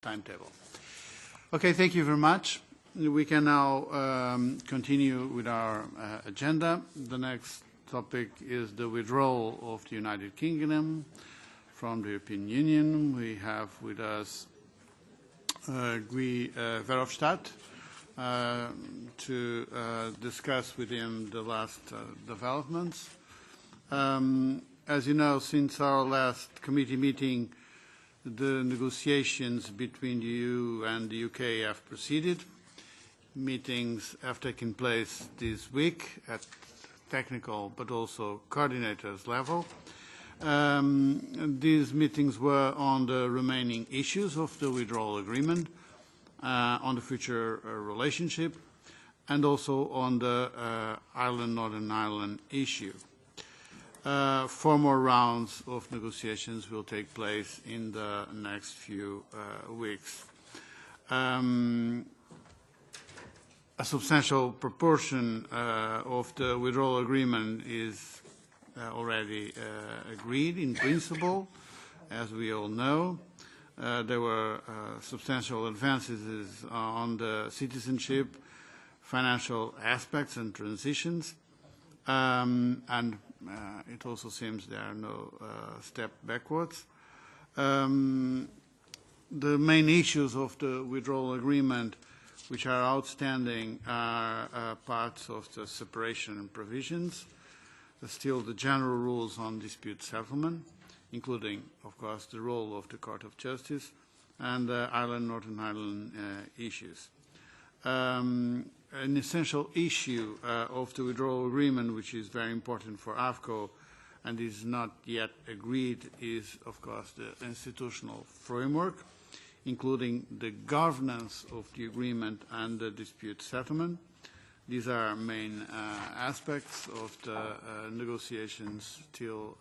timetable. Okay, thank you very much. We can now continue with our agenda. The next topic is the withdrawal of the United Kingdom from the European Union. We have with us Guy Verhofstadt to discuss with him the last developments. As you know, since our last committee meeting, the negotiations between the EU and the UK have proceeded. Meetings have taken place this week at technical but also coordinators level. These meetings were on the remaining issues of the withdrawal agreement, on the future relationship, and also on the Northern Ireland issue. 4 more rounds of negotiations will take place in the next few weeks. A substantial proportion of the withdrawal agreement is already agreed in principle, as we all know. There were substantial advances on the citizenship, financial aspects and transitions, and it also seems there are no step backwards. The main issues of the withdrawal agreement which are outstanding are parts of the separation provisions, still the general rules on dispute settlement, including, of course, the role of the Court of Justice, and the Northern Ireland issues. An essential issue of the withdrawal agreement, which is very important for AFCO and is not yet agreed, is, of course, the institutional framework, including the governance of the agreement and the dispute settlement. These are main aspects of the negotiations still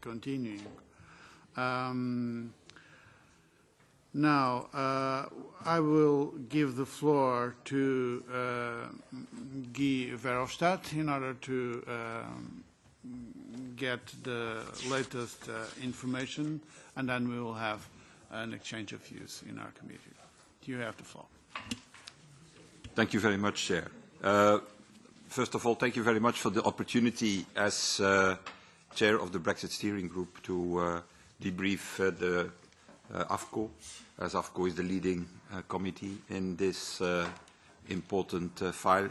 continuing. Now, I will give the floor to Guy Verhofstadt in order to get the latest information, and then we will have an exchange of views in our committee. You have the floor. Thank you very much, Chair. First of all, thank you very much for the opportunity as Chair of the Brexit Steering Group to debrief the AFCO, as AFCO is the leading committee in this important file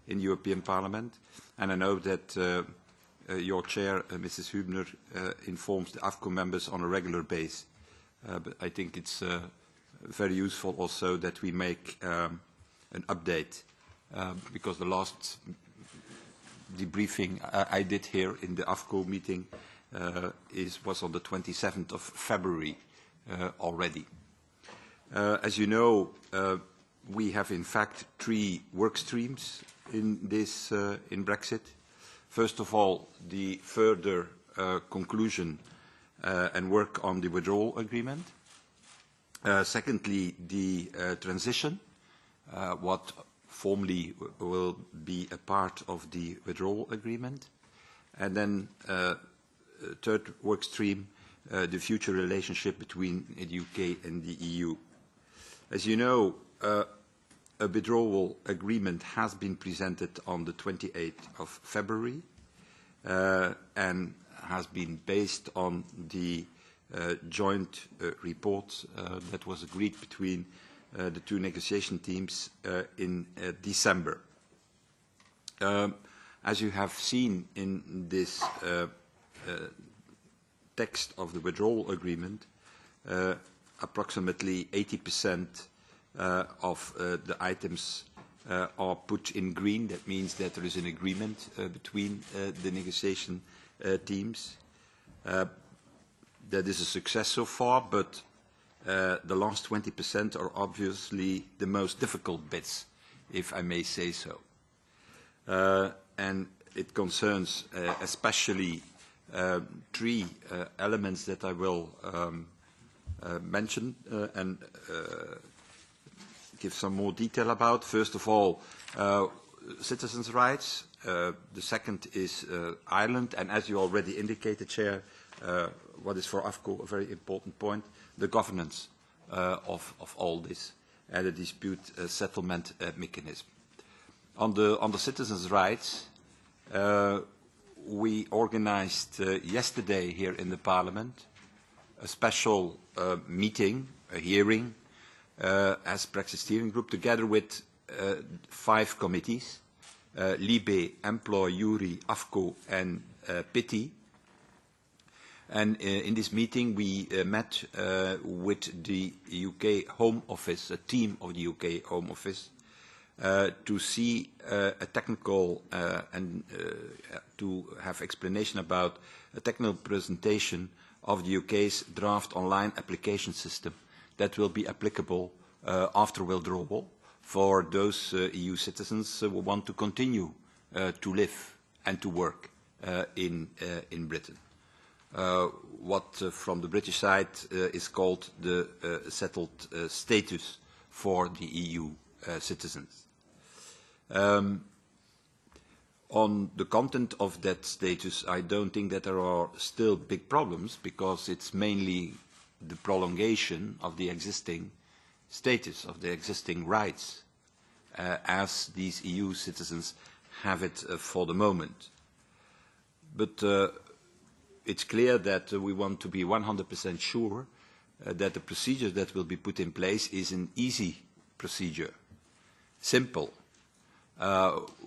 in the European Parliament. And I know that your Chair, Mrs. Hübner, informs the AFCO members on a regular basis. But I think it's very useful also that we make an update, because the last debriefing I did here in the AFCO meeting was on the 27th of February already. As you know, we have in fact 3 work streams in this in Brexit. First of all, the further conclusion and work on the withdrawal agreement. Secondly, the transition, what formally will be a part of the withdrawal agreement. And then third work stream, the future relationship between the UK and the EU. As you know, a withdrawal agreement has been presented on the 28th of February and has been based on the joint report that was agreed between the 2 negotiation teams in December. As you have seen in this text of the withdrawal agreement, approximately 80% of the items are put in green. That means that there is an agreement between the negotiation teams. That is a success so far, but the last 20% are obviously the most difficult bits, if I may say so. And it concerns especially 3 elements that I will mention and give some more detail about. First of all, citizens' rights. The second is Ireland, and as you already indicated, Chair, what is for AFCO a very important point, the governance of all this and a dispute settlement mechanism. On the citizens' rights, we organized yesterday here in the Parliament a special meeting, a hearing, as Brexit Steering Group, together with 5 committees, Libe, Employ, Juri, AFCO and PITI. And in this meeting we met with the UK Home Office, a team of the UK Home Office, to see a technical and to have explanation about a technical presentation of the UK's draft online application system that will be applicable after withdrawal for those EU citizens who want to continue to live and to work in Britain. What from the British side is called the settled status for the EU citizens. On the content of that status, I don't think that there are still big problems because it's mainly the prolongation of the existing status, of the existing rights, as these EU citizens have it for the moment. But it's clear that we want to be 100% sure that the procedure that will be put in place is an easy procedure, simple,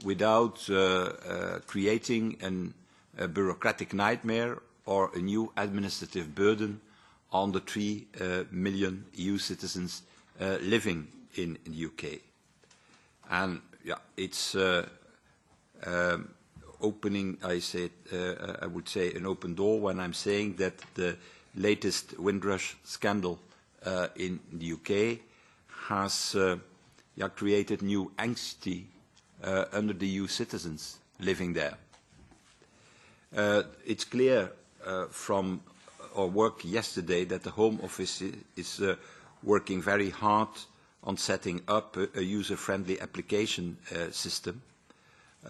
without creating a bureaucratic nightmare or a new administrative burden on the 3 million EU citizens living in the UK. And yeah, it's opening, I would say, an open door when I'm saying that the latest Windrush scandal in the UK has created new anxiety under the EU citizens living there. It's clear from our work yesterday that the Home Office is working very hard on setting up a user-friendly application system,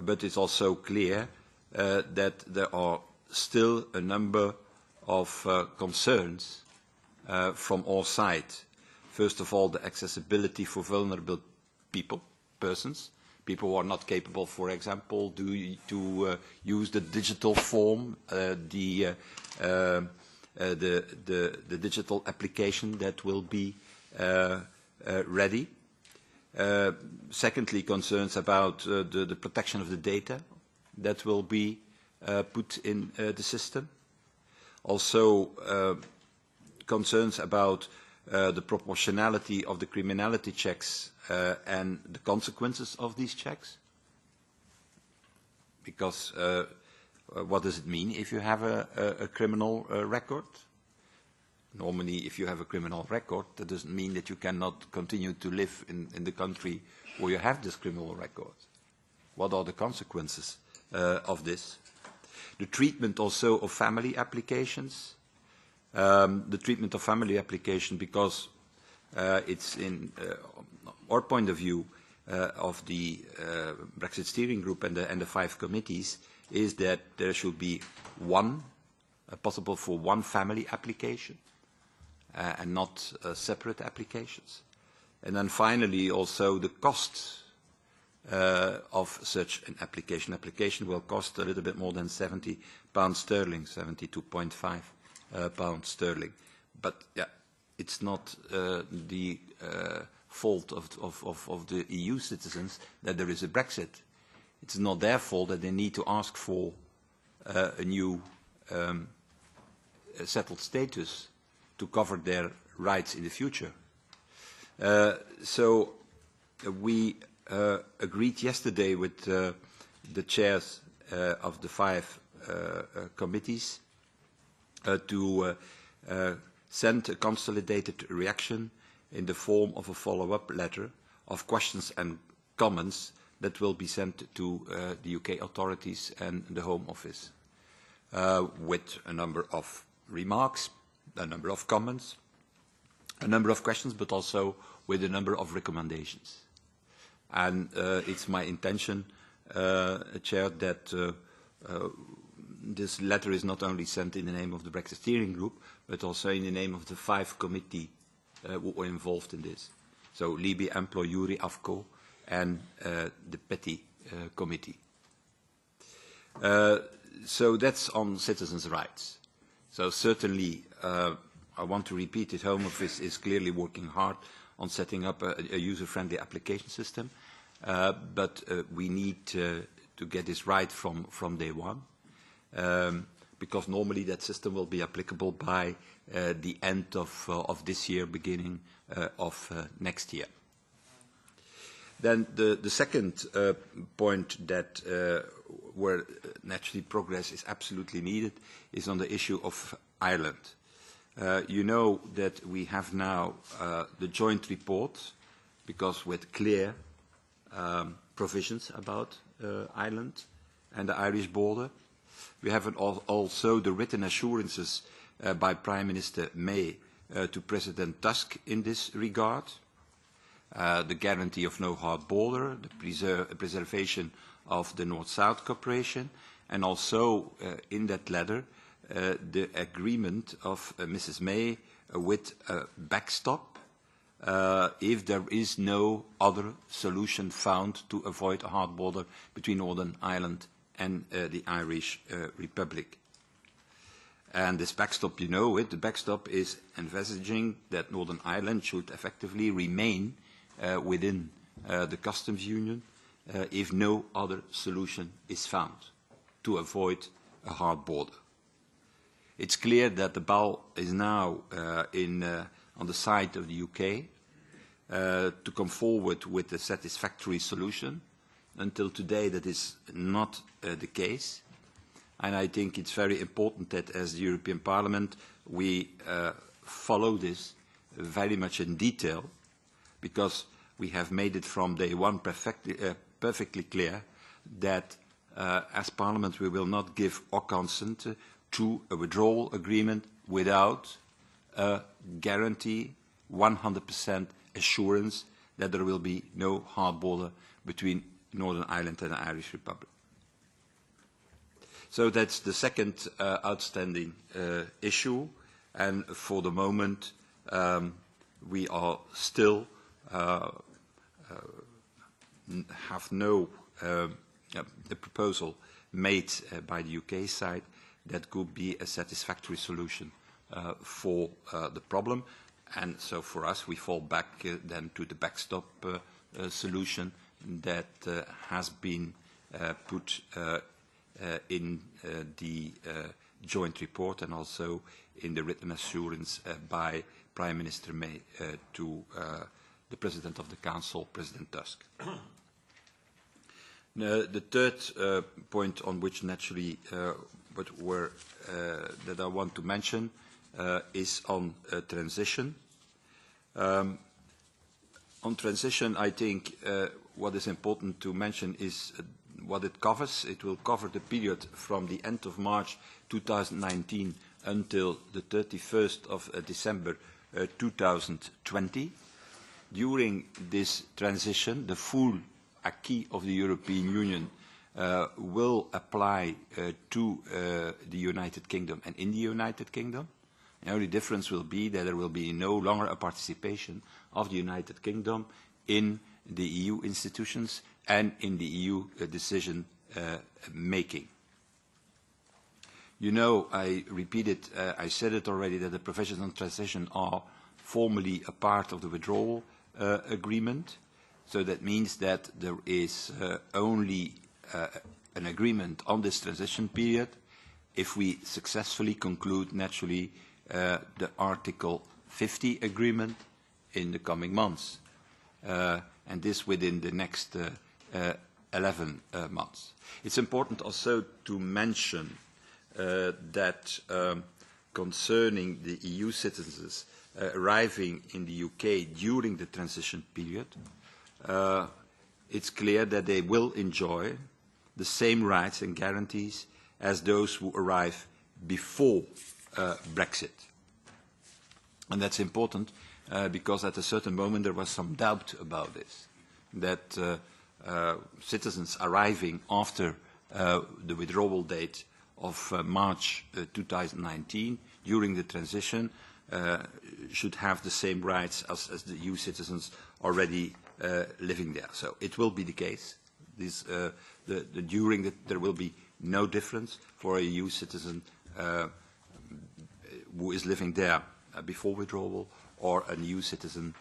but it's also clear that there are still a number of concerns from all sides. First of all, the accessibility for vulnerable persons, people who are not capable, for example, to use the digital form, the digital application that will be ready. Secondly, concerns about the protection of the data that will be put in the system. Also, concerns about the proportionality of the criminality checks and the consequences of these checks. Because what does it mean if you have a criminal record? Normally, if you have a criminal record, that doesn't mean that you cannot continue to live in the country where you have this criminal record. What are the consequences of this? The treatment also of family applications. The treatment of family application, because it's in our point of view of the Brexit Steering Group and the 5 committees, is that there should be possible for one family application and not separate applications. And then finally, also the cost of such an application. Application will cost a little bit more than £70 sterling, 72.5 pounds sterling. But yeah, it's not the fault of the EU citizens that there is a Brexit. It's not their fault that they need to ask for a new settled status to cover their rights in the future. So we agreed yesterday with the chairs of the 5 committees to send a consolidated reaction in the form of a follow-up letter of questions and comments that will be sent to the UK authorities and the Home Office with a number of remarks, a number of comments, a number of questions, but also with a number of recommendations. And it's my intention, Chair, that this letter is not only sent in the name of the Brexit Steering Group, but also in the name of the 5 committee who were involved in this. So Libe, Employ, Juri, AFCO, and the Petty Committee. So that's on citizens' rights. So certainly, I want to repeat it, Home Office is clearly working hard on setting up a user-friendly application system, but we need to get this right from day one, because normally that system will be applicable by the end of this year, beginning of next year. Then the second point that where naturally progress is absolutely needed is on the issue of Ireland. You know that we have now the joint report, because with clear provisions about Ireland and the Irish border. We have also the written assurances by Prime Minister May to President Tusk in this regard. The guarantee of no hard border, the preservation of the North-South cooperation, and also in that letter the agreement of Mrs. May with a backstop if there is no other solution found to avoid a hard border between Northern Ireland and the Irish Republic. And this backstop, you know it, the backstop is envisaging that Northern Ireland should effectively remain within the customs union if no other solution is found to avoid a hard border. It's clear that the ball is now on the side of the UK to come forward with a satisfactory solution. Until today, that is not the case. And I think it's very important that as the European Parliament, we follow this very much in detail, because we have made it from day one perfectly clear that as Parliament we will not give our consent to a withdrawal agreement without a guarantee, 100% assurance that there will be no hard border between Northern Ireland and the Irish Republic. So that's the second outstanding issue, and for the moment we are still have no the proposal made by the UK side that could be a satisfactory solution for the problem. And so for us, we fall back then to the backstop solution that has been put in the joint report and also in the written assurance by Prime Minister May to the President of the Council, President Tusk. The third point on which naturally that I want to mention is on transition. On transition, I think what is important to mention is what it covers. It will cover the period from the end of March 2019 until the 31st of December 2020. During this transition, the full acquis of the European Union will apply to the United Kingdom and in the United Kingdom. The only difference will be that there will be no longer a participation of the United Kingdom in the EU institutions and in the EU decision making. You know, I repeat it, I said it already, that the provisions on transition are formally a part of the withdrawal agreement. So that means that there is only an agreement on this transition period if we successfully conclude, naturally, the Article 50 agreement in the coming months, and this within the next 11 months. It's important also to mention that concerning the EU citizens arriving in the UK during the transition period, it's clear that they will enjoy the same rights and guarantees as those who arrive before Brexit. And that's important because at a certain moment there was some doubt about this, that citizens arriving after the withdrawal date of March 2019 during the transition should have the same rights as the EU citizens already living there. So it will be the case. There will be no difference for a EU citizen who is living there before withdrawal or an EU citizen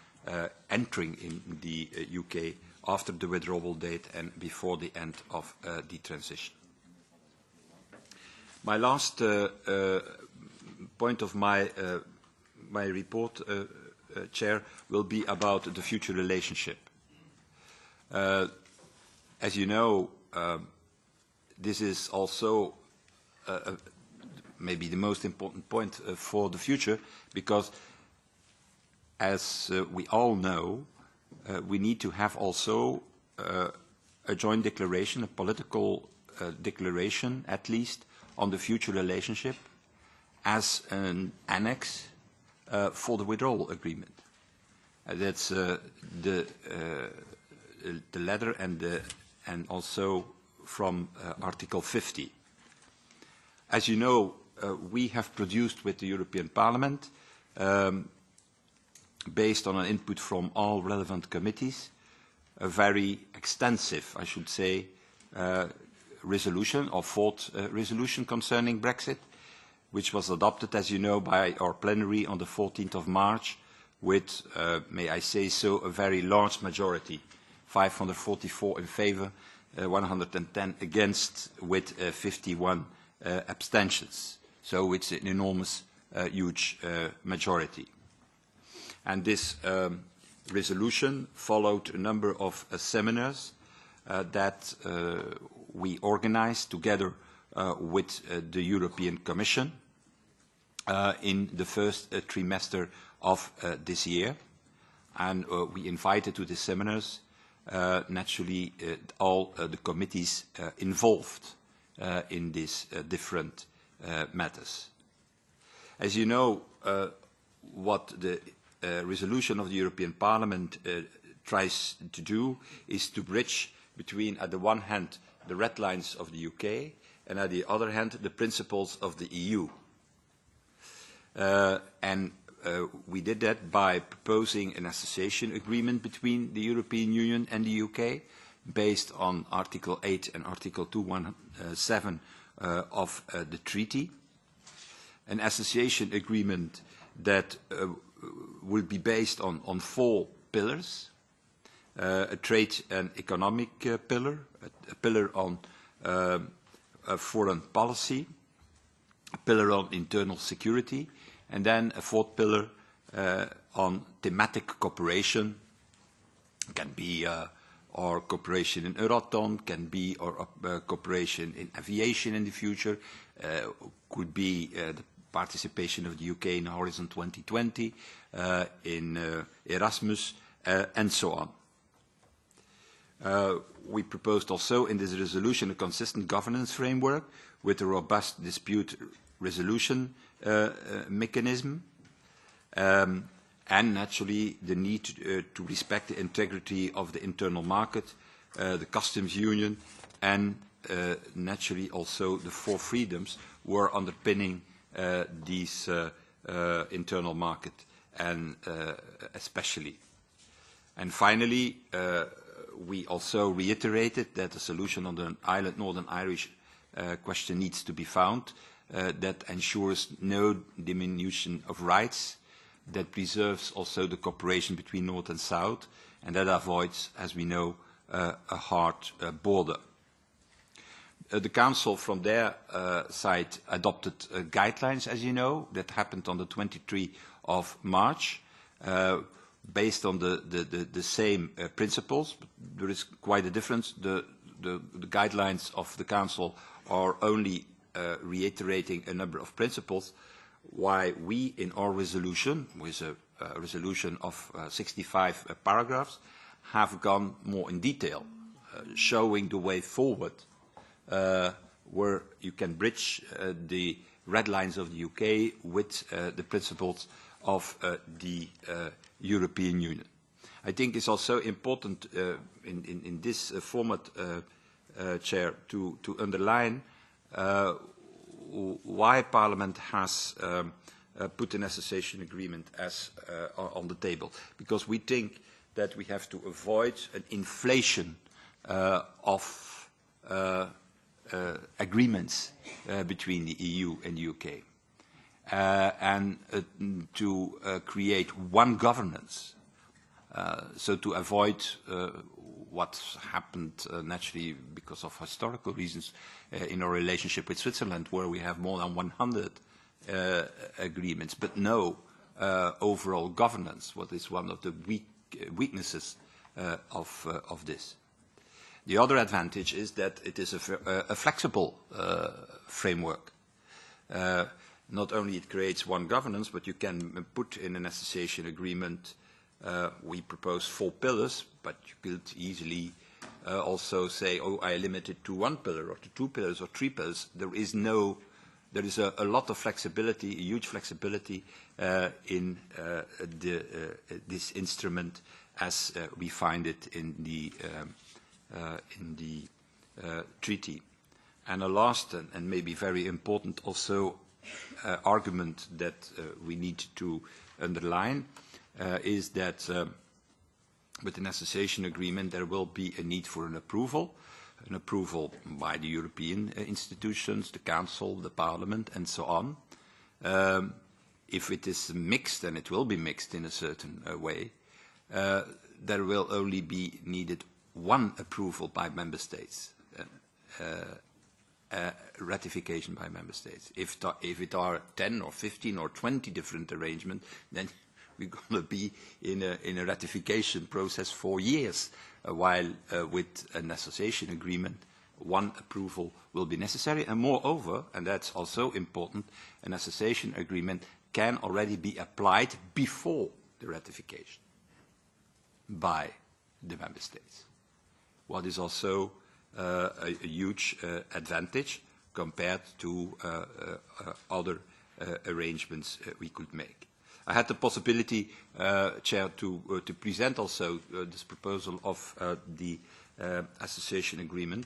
entering in the UK after the withdrawal date and before the end of the transition. My last point of my report, Chair, will be about the future relationship. As you know, this is also maybe the most important point for the future, because as we all know, we need to have also a joint declaration, a political declaration at least, on the future relationship as an annex for the withdrawal agreement. That's the letter and also from Article 50. As you know, we have produced with the European Parliament, based on an input from all relevant committees, a very extensive, I should say, resolution or fourth resolution concerning Brexit, which was adopted, as you know, by our plenary on the 14th of March with, may I say so, a very large majority, 544 in favour, 110 against, with 51 abstentions. So it's an enormous, huge majority. And this resolution followed a number of seminars that we organized together with the European Commission in the first trimester of this year. And we invited to the seminars naturally all the committees involved in these different matters. As you know, what the resolution of the European Parliament tries to do is to bridge between, at the one hand, the red lines of the UK, and at the other hand, the principles of the EU. We did that by proposing an association agreement between the European Union and the UK, based on Article 8 and Article 217 of the treaty. An association agreement that will be based on 4 pillars: a trade and economic pillar, a pillar on foreign policy, a pillar on internal security, and then a 4th pillar on thematic cooperation. Can be our cooperation in Euratom, can be our cooperation in aviation in the future, could be the participation of the UK in Horizon 2020, in Erasmus, and so on. We proposed also in this resolution a consistent governance framework with a robust dispute resolution mechanism, and naturally the need to respect the integrity of the internal market, the customs union, and naturally also the 4 freedoms were underpinning these internal market, and especially. And finally, we also reiterated that a solution on the Northern Irish question needs to be found that ensures no diminution of rights, that preserves also the cooperation between North and South, and that avoids, as we know, a hard border. The Council, from their side, adopted guidelines, as you know, that happened on the 23rd of March, based on the same principles. But there is quite a difference. The guidelines of the Council are only reiterating a number of principles, why we, in our resolution, with a resolution of 65 paragraphs, have gone more in detail, showing the way forward, where you can bridge the red lines of the UK with the principles of the European Union. I think it's also important in this format, Chair, to underline why Parliament has put an association agreement as on the table, because we think that we have to avoid an inflation of agreements between the EU and the UK, and to create one governance, so to avoid what's happened naturally because of historical reasons in our relationship with Switzerland, where we have more than 100 agreements, but no overall governance, what is one of the weaknesses of this. The other advantage is that it is a flexible framework. Not only it creates one governance, but you can put in an association agreement. We propose 4 pillars, but you could easily also say, oh, I limit it to 1 pillar or to 2 pillars or 3 pillars. There is a lot of flexibility, a huge flexibility in this instrument as we find it in the treaty. And a last and maybe very important also argument that we need to underline is that with an association agreement there will be a need for an approval by the European institutions, the Council, the Parliament, and so on. If it is mixed, and it will be mixed in a certain way, there will only be needed one approval by Member States, ratification by Member States. If it are 10 or 15 or 20 different arrangements, then we're going to be in a ratification process for years, while with an association agreement, one approval will be necessary. And moreover, and that's also important, an association agreement can already be applied before the ratification by the Member States, what is also a huge advantage compared to other arrangements we could make. I had the possibility, Chair, to present also this proposal of the association agreement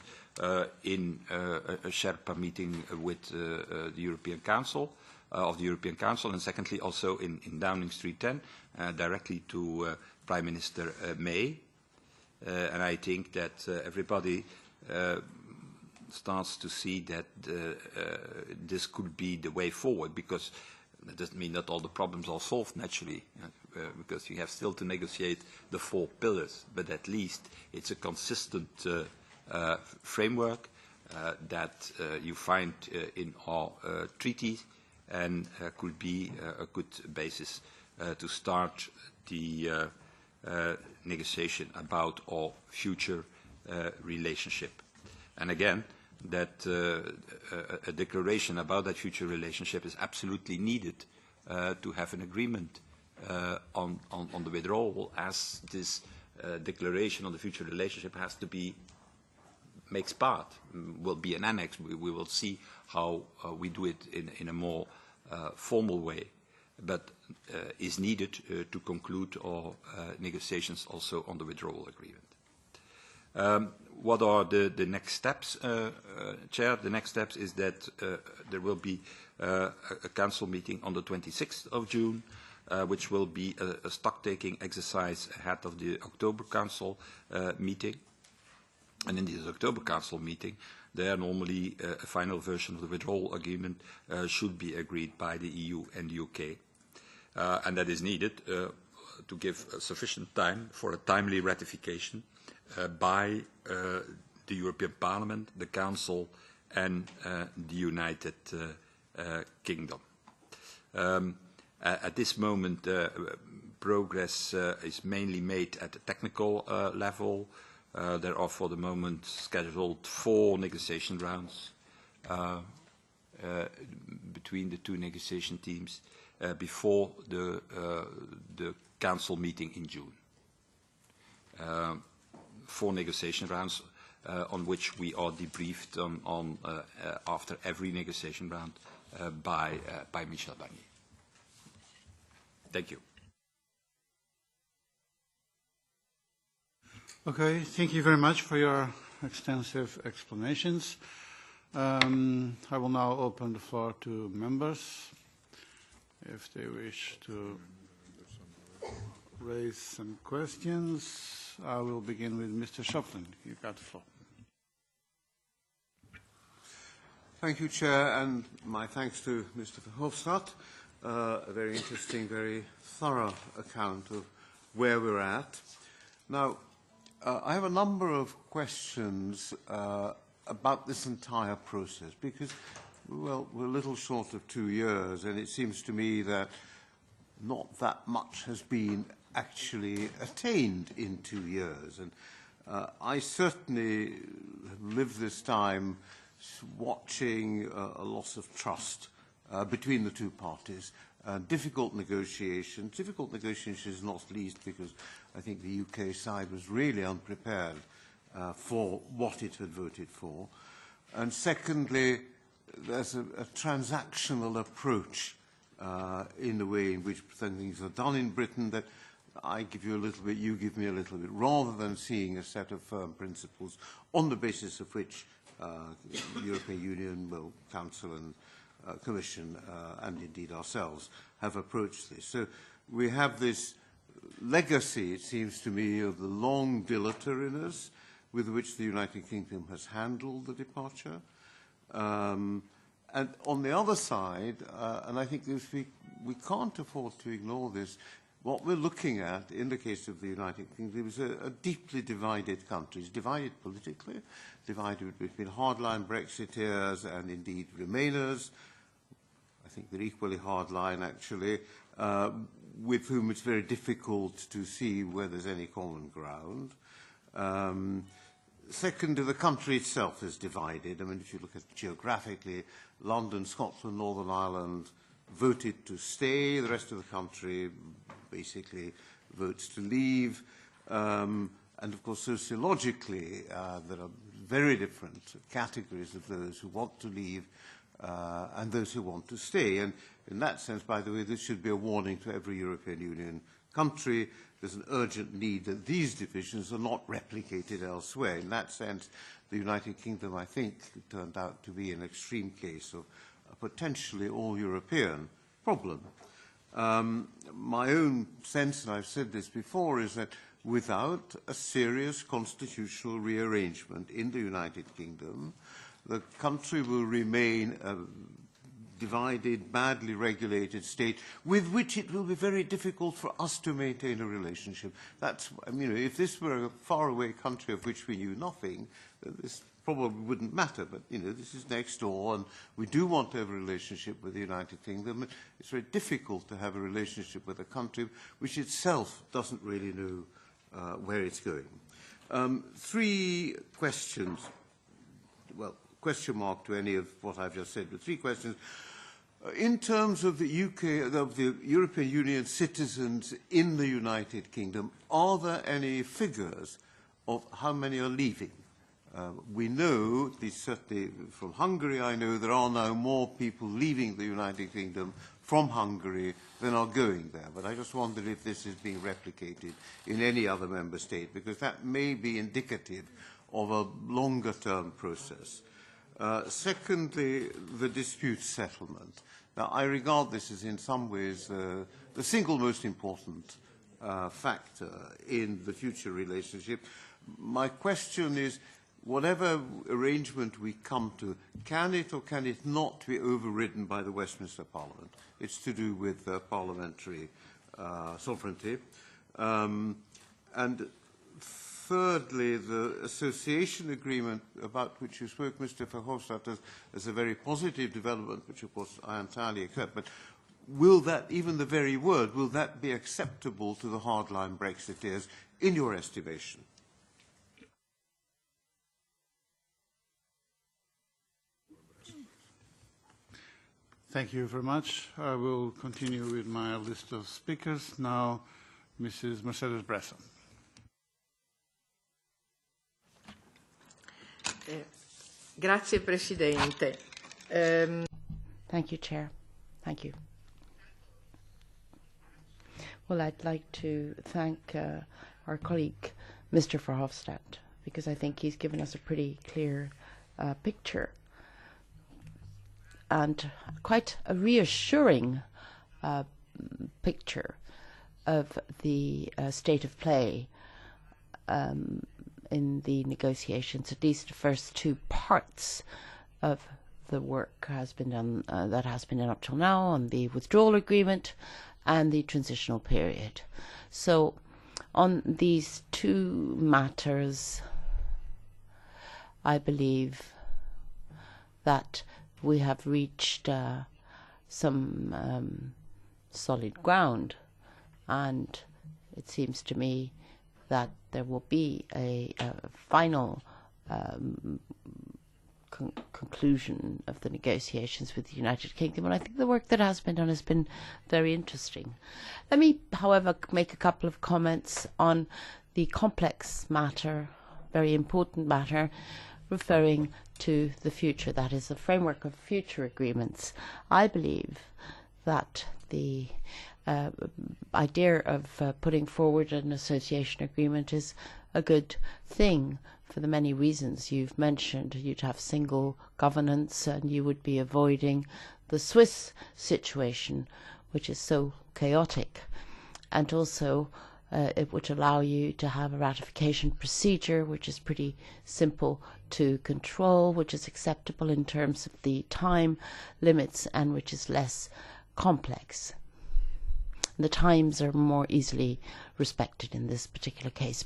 in a Sherpa meeting with the European Council, and secondly also in Downing Street 10, directly to Prime Minister May. And I think that everybody starts to see that this could be the way forward, because that doesn't mean that all the problems are solved naturally, because you have still to negotiate the 4 pillars, but at least it's a consistent framework that you find in our treaties, and could be a good basis to start the negotiation about our future relationship. And again, that a declaration about that future relationship is absolutely needed to have an agreement on the withdrawal, as this declaration on the future relationship has to be, makes part, will be an annex. We will see how we do it in a more formal way, but is needed to conclude our negotiations also on the withdrawal agreement. What are the next steps, Chair? The next steps is that there will be a Council meeting on the 26th of June, which will be a stock-taking exercise ahead of the October Council meeting. And in this October Council meeting, there normally a final version of the withdrawal agreement should be agreed by the EU and the UK. And that is needed to give sufficient time for a timely ratification by the European Parliament, the Council, and the United Kingdom. At this moment, progress is mainly made at the technical level. There are, for the moment, scheduled 4 negotiation rounds between the 2 negotiation teams before the Council meeting in June. 4 negotiation rounds on which we are debriefed on after every negotiation round by Michel Barnier. Thank you. Okay, thank you very much for your extensive explanations. I will now open the floor to members. if they wish to raise some questions. I will begin with Mr. Schöpflin. You've got the floor. Thank you, Chair, and my thanks to Mr. Verhofstadt. A very interesting, very thorough account of where we're at. Now, I have a number of questions about this entire process because, well, we're a little short of 2 years, and it seems to me that not that much has been actually attained in 2 years. And I certainly have lived this time watching a loss of trust between the two parties, difficult negotiations not least because I think the UK side was really unprepared for what it had voted for. And secondly, there's a transactional approach in the way in which things are done in Britain that I give you a little bit, you give me a little bit, rather than seeing a set of firm principles on the basis of which the European Union, well, Council and Commission, and indeed ourselves, have approached this. So we have this legacy, it seems to me, of the long dilatoriness with which the United Kingdom has handled the departure. And on the other side, and I think this we can't afford to ignore this, what we're looking at in the case of the United Kingdom is a deeply divided country. It's divided politically, divided between hardline Brexiteers and indeed Remainers. I think they're equally hardline, actually, with whom it's very difficult to see where there's any common ground. Second, the country itself is divided. I mean, if you look at geographically, London, Scotland, Northern Ireland voted to stay. The rest of the country basically votes to leave. And, of course, sociologically, there are very different categories of those who want to leave and those who want to stay. And in that sense, by the way, this should be a warning to every European Union country. There's an urgent need that these divisions are not replicated elsewhere. In that sense, the United Kingdom, I think, turned out to be an extreme case of a potentially all-European problem. My own sense, and I've said this before, is that without a serious constitutional rearrangement in the United Kingdom, the country will remain a divided, badly regulated state with which it will be very difficult for us to maintain a relationship. That's, I mean, if this were a faraway country of which we knew nothing, this probably wouldn't matter. But, you know, this is next door, and we do want to have a relationship with the United Kingdom. It's very difficult to have a relationship with a country which itself doesn't really know where it's going. 3 questions. Well, question mark to any of what I've just said, but 3 questions. In terms of the UK, of the European Union citizens in the United Kingdom, are there any figures of how many are leaving? We know, at least certainly from Hungary, I know there are now more people leaving the United Kingdom from Hungary than are going there. But I just wondered if this is being replicated in any other member state, because that may be indicative of a longer-term process. Secondly, the dispute settlement. Now, I regard this as in some ways the single most important factor in the future relationship. My question is, whatever arrangement we come to, can it or can it not be overridden by the Westminster Parliament? It's to do with parliamentary sovereignty. And thirdly, the association agreement about which you spoke, Mr. Verhofstadt, as a very positive development, which of course I entirely accept, but will that, even the very word, will that be acceptable to the hardline Brexiteers in your estimation? Thank you very much. I will continue with my list of speakers. Now, Mrs. Mercedes Bresso. Grazie Presidente. Thank you, Chair. Thank you. Well, I'd like to thank our colleague, Mr. Verhofstadt, because I think he's given us a pretty clear picture and quite a reassuring picture of the state of play in the negotiations. At least the first two parts of the work has been done, that has been done up till now, on the withdrawal agreement and the transitional period. So on these two matters, I believe that we have reached some solid ground, and it seems to me that there will be a final conclusion of the negotiations with the United Kingdom, and I think the work that has been done has been very interesting. Let me, however, make a couple of comments on the complex matter, very important matter, referring to the future, that is the framework of future agreements. I believe that the idea of putting forward an association agreement is a good thing for the many reasons you've mentioned. You'd have single governance and you would be avoiding the Swiss situation, which is so chaotic. And also it would allow you to have a ratification procedure which is pretty simple to control, which is acceptable in terms of the time limits, and which is less complex. The times are more easily respected in this particular case.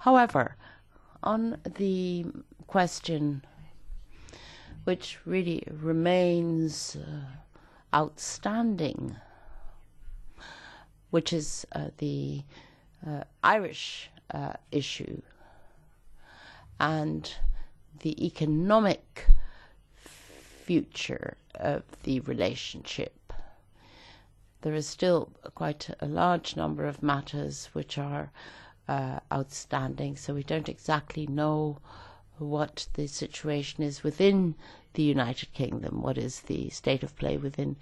However, on the question which really remains outstanding, which is the Irish issue and the economic future of the relationship, there is still quite a large number of matters which are outstanding, so we don't exactly know what the situation is within the United Kingdom, what is the state of play within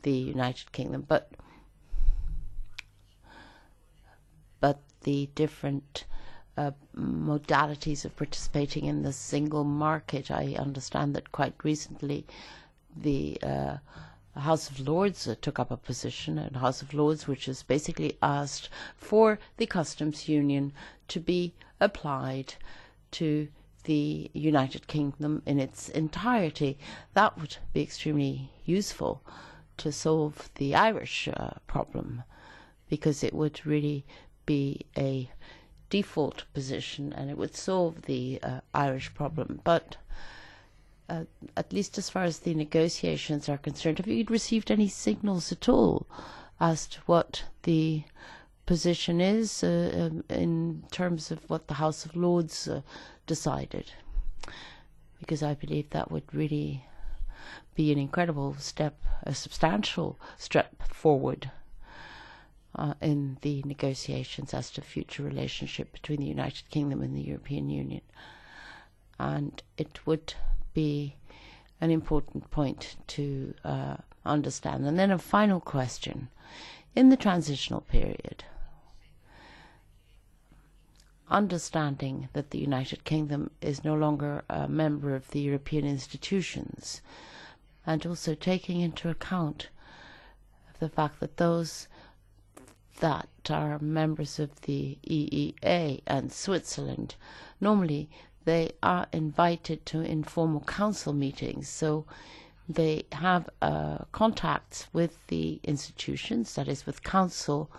the United Kingdom, but the different modalities of participating in the single market. I understand that quite recently the House of Lords took up a position, and House of Lords which has basically asked for the customs union to be applied to the United Kingdom in its entirety. That would be extremely useful to solve the Irish problem, because it would really be a default position and it would solve the Irish problem. But at least as far as the negotiations are concerned, have you received any signals at all as to what the position is in terms of what the House of Lords decided? Because I believe that would really be an incredible step, a substantial step forward in the negotiations as to future relationship between the United Kingdom and the European Union. And it would be an important point to understand. And then a final question. In the transitional period, understanding that the United Kingdom is no longer a member of the European institutions, and also taking into account the fact that those that are members of the EEA and Switzerland, normally they are invited to informal council meetings, so they have contacts with the institutions, that is with council.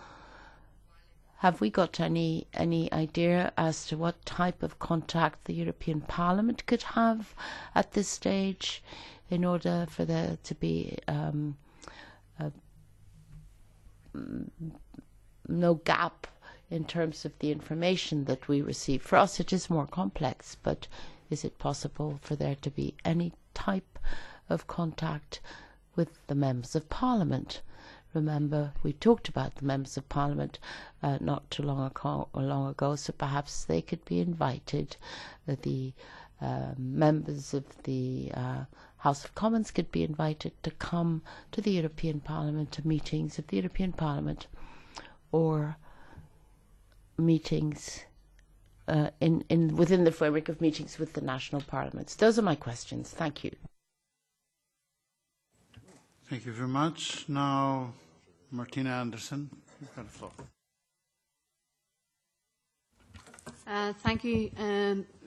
Have we got any idea as to what type of contact the European Parliament could have at this stage in order for there to be no gap in terms of the information that we receive? For us it is more complex, but is it possible for there to be any type of contact with the members of Parliament? Remember, we talked about the members of Parliament not too long ago, so perhaps they could be invited. The members of the House of Commons could be invited to come to the European Parliament, to meetings of the European Parliament, or meetings within the framework of meetings with the national parliaments. Those are my questions. Thank you. Thank you very much. Now, Martina Anderson, you've got the floor. Thank you,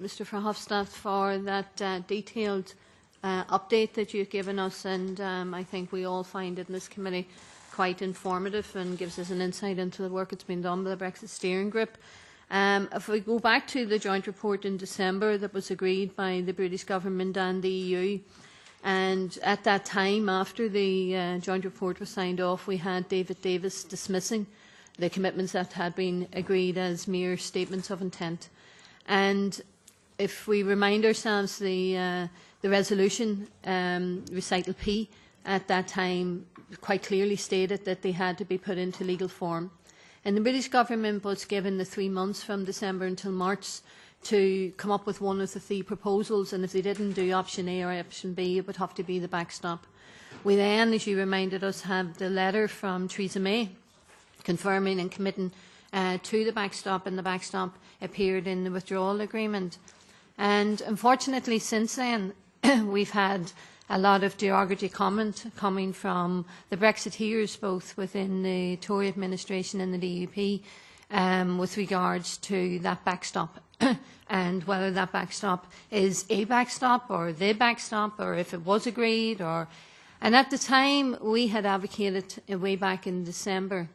Mr Verhofstadt, for that detailed update that you've given us, and I think we all find it in this committee quite informative and gives us an insight into the work that's been done by the Brexit Steering Group. If we go back to the joint report in December that was agreed by the British Government and the EU, and at that time, after the joint report was signed off, we had David Davis dismissing the commitments that had been agreed as mere statements of intent. And if we remind ourselves, the resolution, recital P, at that time quite clearly stated that they had to be put into legal form. And the British Government was given the 3 months from December until March to come up with one of the 3 proposals, and if they didn't do option A or option B, it would have to be the backstop. We then, as you reminded us, have the letter from Theresa May confirming and committing to the backstop, and the backstop appeared in the withdrawal agreement. And unfortunately, since then, we've had a lot of derogatory comment coming from the Brexiteers, both within the Tory administration and the DUP, with regards to that backstop and whether that backstop is a backstop or the backstop, or if it was agreed. And at the time, we had advocated way back in December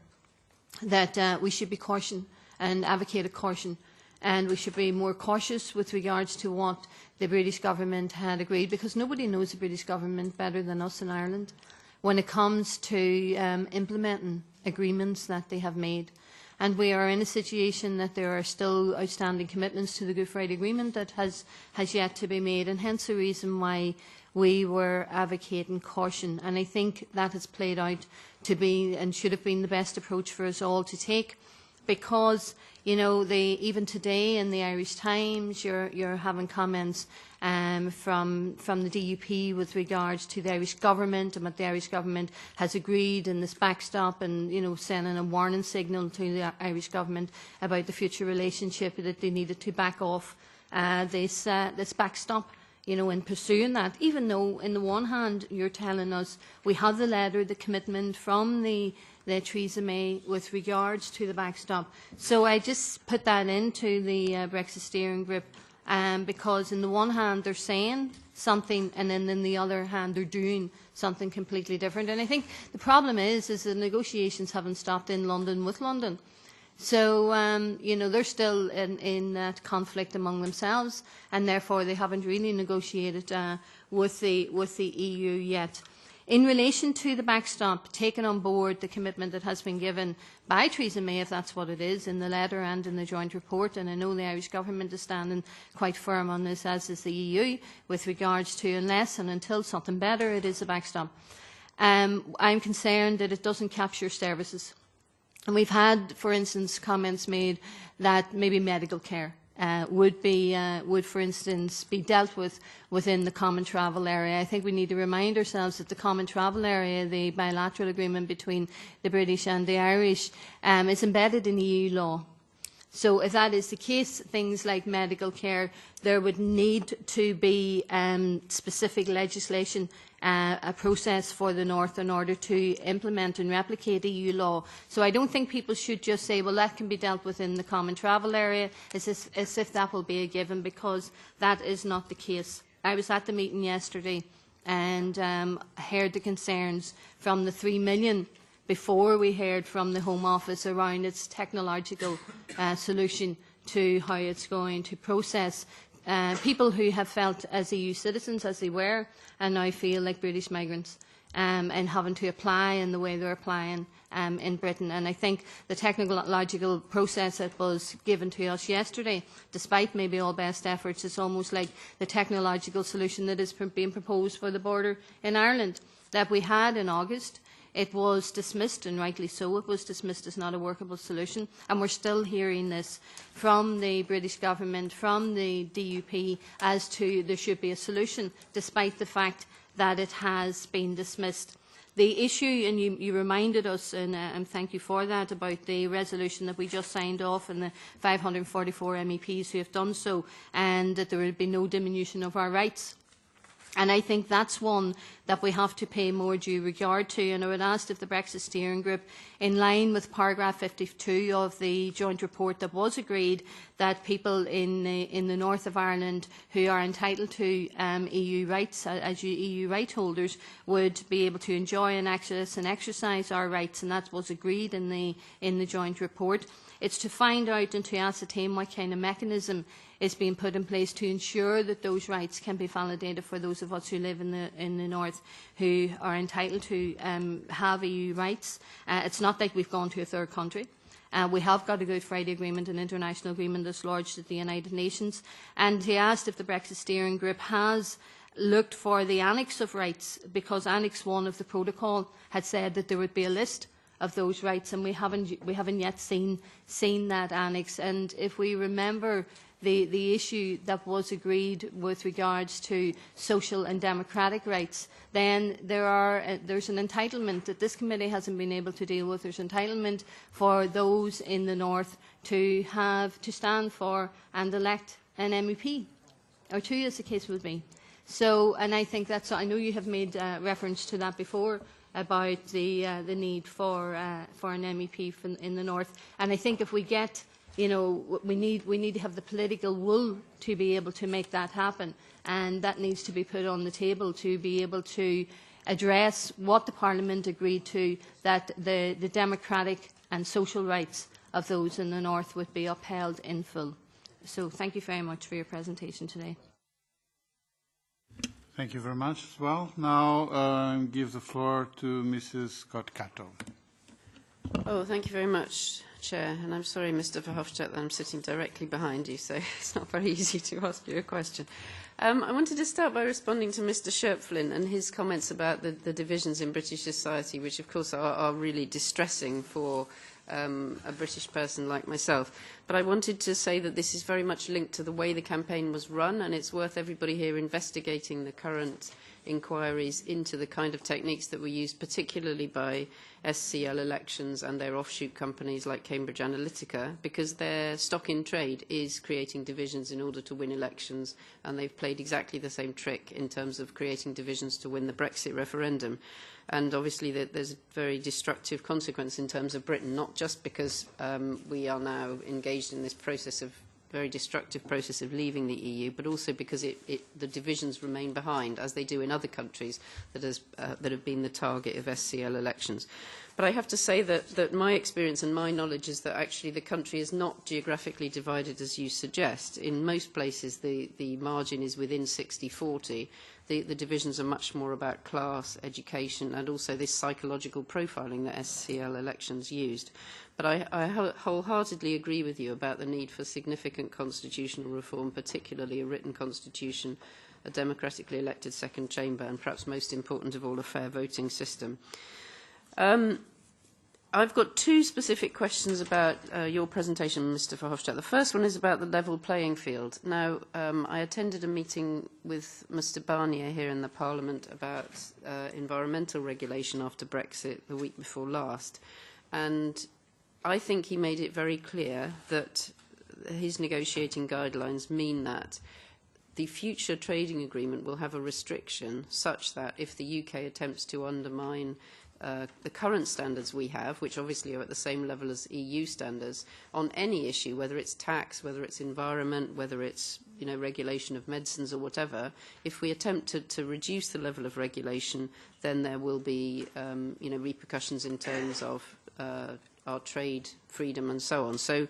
that we should be caution and advocated caution, and we should be more cautious with regards to what the British Government had agreed, because nobody knows the British Government better than us in Ireland when it comes to implementing agreements that they have made. And we are in a situation that there are still outstanding commitments to the Good Friday Agreement that has yet to be made, and hence the reason why we were advocating caution. And I think that has played out to be and should have been the best approach for us all to take, because, you know, even today in the Irish Times, you're having comments from the DUP with regards to the Irish Government and what the Irish Government has agreed in this backstop, and, you know, sending a warning signal to the Irish Government about the future relationship, that they needed to back off this backstop, you know, in pursuing that, even though in the one hand you're telling us we have the letter, the commitment from the Theresa May with regards to the backstop. So I just put that into the Brexit Steering Group, because in the one hand they're saying something, and then in the other hand they're doing something completely different. And I think the problem is the negotiations haven't stopped in London with London. So, you know, they're still in that conflict among themselves, and therefore they haven't really negotiated with the EU yet. In relation to the backstop, taking on board the commitment that has been given by Theresa May, if that's what it is, in the letter and in the joint report, and I know the Irish Government is standing quite firm on this, as is the EU, with regards to unless and until something better, it is a backstop. I'm concerned that it doesn't capture services. And we've had, for instance, comments made that maybe medical care would, for instance, be dealt with within the common travel area. I think we need to remind ourselves that the common travel area, the bilateral agreement between the British and the Irish, is embedded in EU law. So if that is the case, things like medical care, there would need to be specific legislation, a process for the North in order to implement and replicate EU law. So I don't think people should just say, well, that can be dealt with in the common travel area, as if that will be a given, because that is not the case. I was at the meeting yesterday and heard the concerns from the 3 million before we heard from the Home Office around its technological solution to how it's going to process people who have felt as EU citizens, as they were, and now feel like British migrants, and having to apply in the way they're applying in Britain. And I think the technological process that was given to us yesterday, despite maybe all best efforts, is almost like the technological solution that is being proposed for the border in Ireland that we had in August. It was dismissed, and rightly so. It was dismissed as not a workable solution. And we're still hearing this from the British Government, from the DUP, as to there should be a solution, despite the fact that it has been dismissed. The issue, and you reminded us, and thank you for that, about the resolution that we just signed off and the 544 MEPs who have done so, and that there would be no diminution of our rights. And I think that's one that we have to pay more due regard to. And I would ask if the Brexit Steering Group, in line with paragraph 52 of the joint report that was agreed, that people in the north of Ireland who are entitled to EU rights as EU right holders would be able to enjoy and access and exercise our rights, and that was agreed in the joint report. It's to find out and to ascertain what kind of mechanism is being put in place to ensure that those rights can be validated for those of us who live in the north who are entitled to have EU rights. It's not like we've gone to a third country. We have got a Good Friday Agreement, an international agreement that's lodged at the United Nations. And he asked if the Brexit Steering Group has looked for the annex of rights, because Annex 1 of the protocol had said that there would be a list of those rights, and we haven't yet seen that annex. And if we remember the issue that was agreed with regards to social and democratic rights, then there's an entitlement that this committee hasn't been able to deal with. There's entitlement for those in the north to stand for and elect an MEP, or two as the case would be. So, and I think that's, I know you have made reference to that before, about the need for an MEP in the north. And I think if we get, we need to have the political will to be able to make that happen, and that needs to be put on the table to be able to address what the Parliament agreed to, that the democratic and social rights of those in the north would be upheld in full. So thank you very much for your presentation today. Thank you very much as well. Now give the floor to Mrs. Scott-Cato. Oh, thank you very much, Chair. And I'm sorry, Mr. Verhofstadt, that I'm sitting directly behind you, so it's not very easy to ask you a question. I wanted to start by responding to Mr. Schöpflin and his comments about the divisions in British society, which of course are really distressing for a British person like myself. But I wanted to say that this is very much linked to the way the campaign was run, and it's worth everybody here investigating the current inquiries into the kind of techniques that were used, particularly by SCL Elections and their offshoot companies like Cambridge Analytica, because their stock in trade is creating divisions in order to win elections, and they've played exactly the same trick in terms of creating divisions to win the Brexit referendum. And obviously there's a very destructive consequence in terms of Britain, not just because we are now engaged in this process of very destructive process of leaving the EU, but also because the divisions remain behind, as they do in other countries that have been the target of SCL Elections. But I have to say that my experience and my knowledge is that actually the country is not geographically divided as you suggest. In most places the margin is within 60-40. The divisions are much more about class, education, and also this psychological profiling that SCL Elections used. But I wholeheartedly agree with you about the need for significant constitutional reform, particularly a written constitution, a democratically elected second chamber, and perhaps most important of all, a fair voting system. I've got two specific questions about your presentation, Mr. Verhofstadt. The first one is about the level playing field. Now, I attended a meeting with Mr. Barnier here in the Parliament about environmental regulation after Brexit the week before last, and I think he made it very clear that his negotiating guidelines mean that the future trading agreement will have a restriction such that if the UK attempts to undermine the current standards we have, which obviously are at the same level as EU standards, on any issue, whether it's tax, whether it's environment, whether it's regulation of medicines or whatever, if we attempt to reduce the level of regulation, then there will be repercussions in terms of our trade freedom and so on. So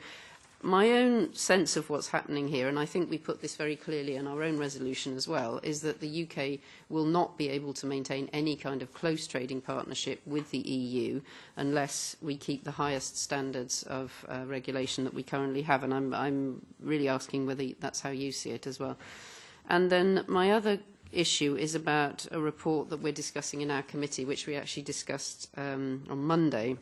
my own sense of what's happening here, and I think we put this very clearly in our own resolution as well, is that the UK will not be able to maintain any kind of close trading partnership with the EU unless we keep the highest standards of regulation that we currently have. And I'm really asking whether that's how you see it as well. And then my other issue is about a report that we're discussing in our committee, which we actually discussed on Monday,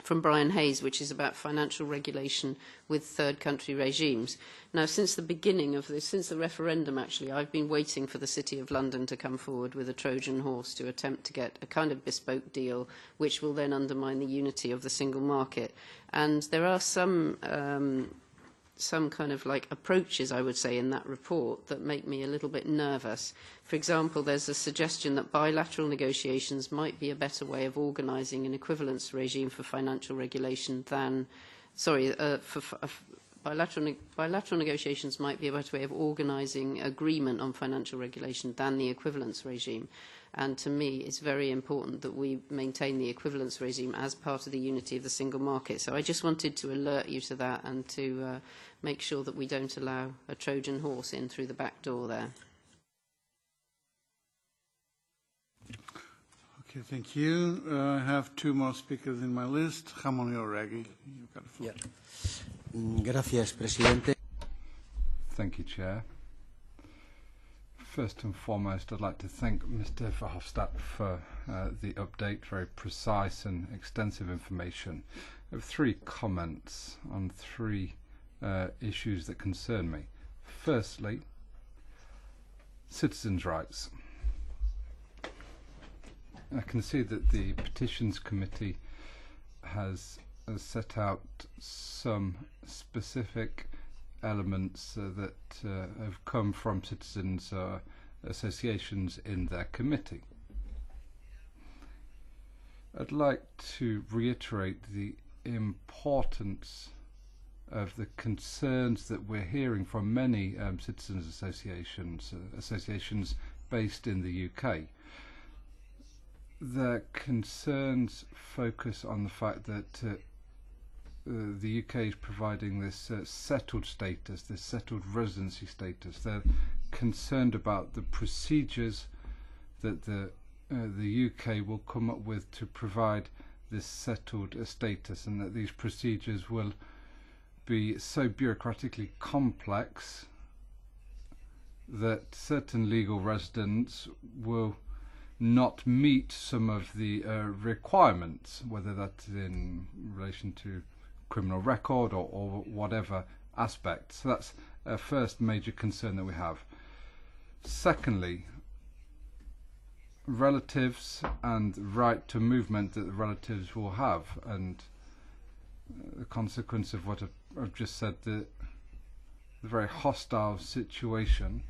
from Brian Hayes, which is about financial regulation with third country regimes. Now, since the beginning of this, since the referendum actually, I've been waiting for the City of London to come forward with a Trojan horse to attempt to get a kind of bespoke deal which will then undermine the unity of the single market. And there are some some kind of like approaches, I would say, in that report that make me a little bit nervous. For example, there's a suggestion that bilateral negotiations might be a better way of organising an equivalence regime for financial regulation than, bilateral negotiations might be a better way of organising agreement on financial regulation than the equivalence regime. And to me, it's very important that we maintain the equivalence regime as part of the unity of the single market. So I just wanted to alert you to that and to make sure that we don't allow a Trojan horse in through the back door there. Okay, thank you. I have two more speakers in my list. Ramon Jauregui, you've got the floor. Yeah. Gracias, Presidente. Thank you, Chair. First and foremost, I'd like to thank Mr. Verhofstadt for the update, very precise and extensive information. I have 3 comments on 3 issues that concern me. Firstly, citizens' rights. I can see that the Petitions Committee has set out some specific elements that have come from citizens' associations in their committee. I'd like to reiterate the importance of the concerns that we're hearing from many citizens' associations based in the UK. Their concerns focus on the fact that the UK is providing this settled status, this settled residency status. They're concerned about the procedures that the UK will come up with to provide this settled status, and that these procedures will be so bureaucratically complex that certain legal residents will not meet some of the requirements, whether that's in relation to criminal record or whatever aspect. So that's a first major concern that we have. Secondly, relatives and right to movement that the relatives will have, and the consequence of what I've just said, the very hostile situation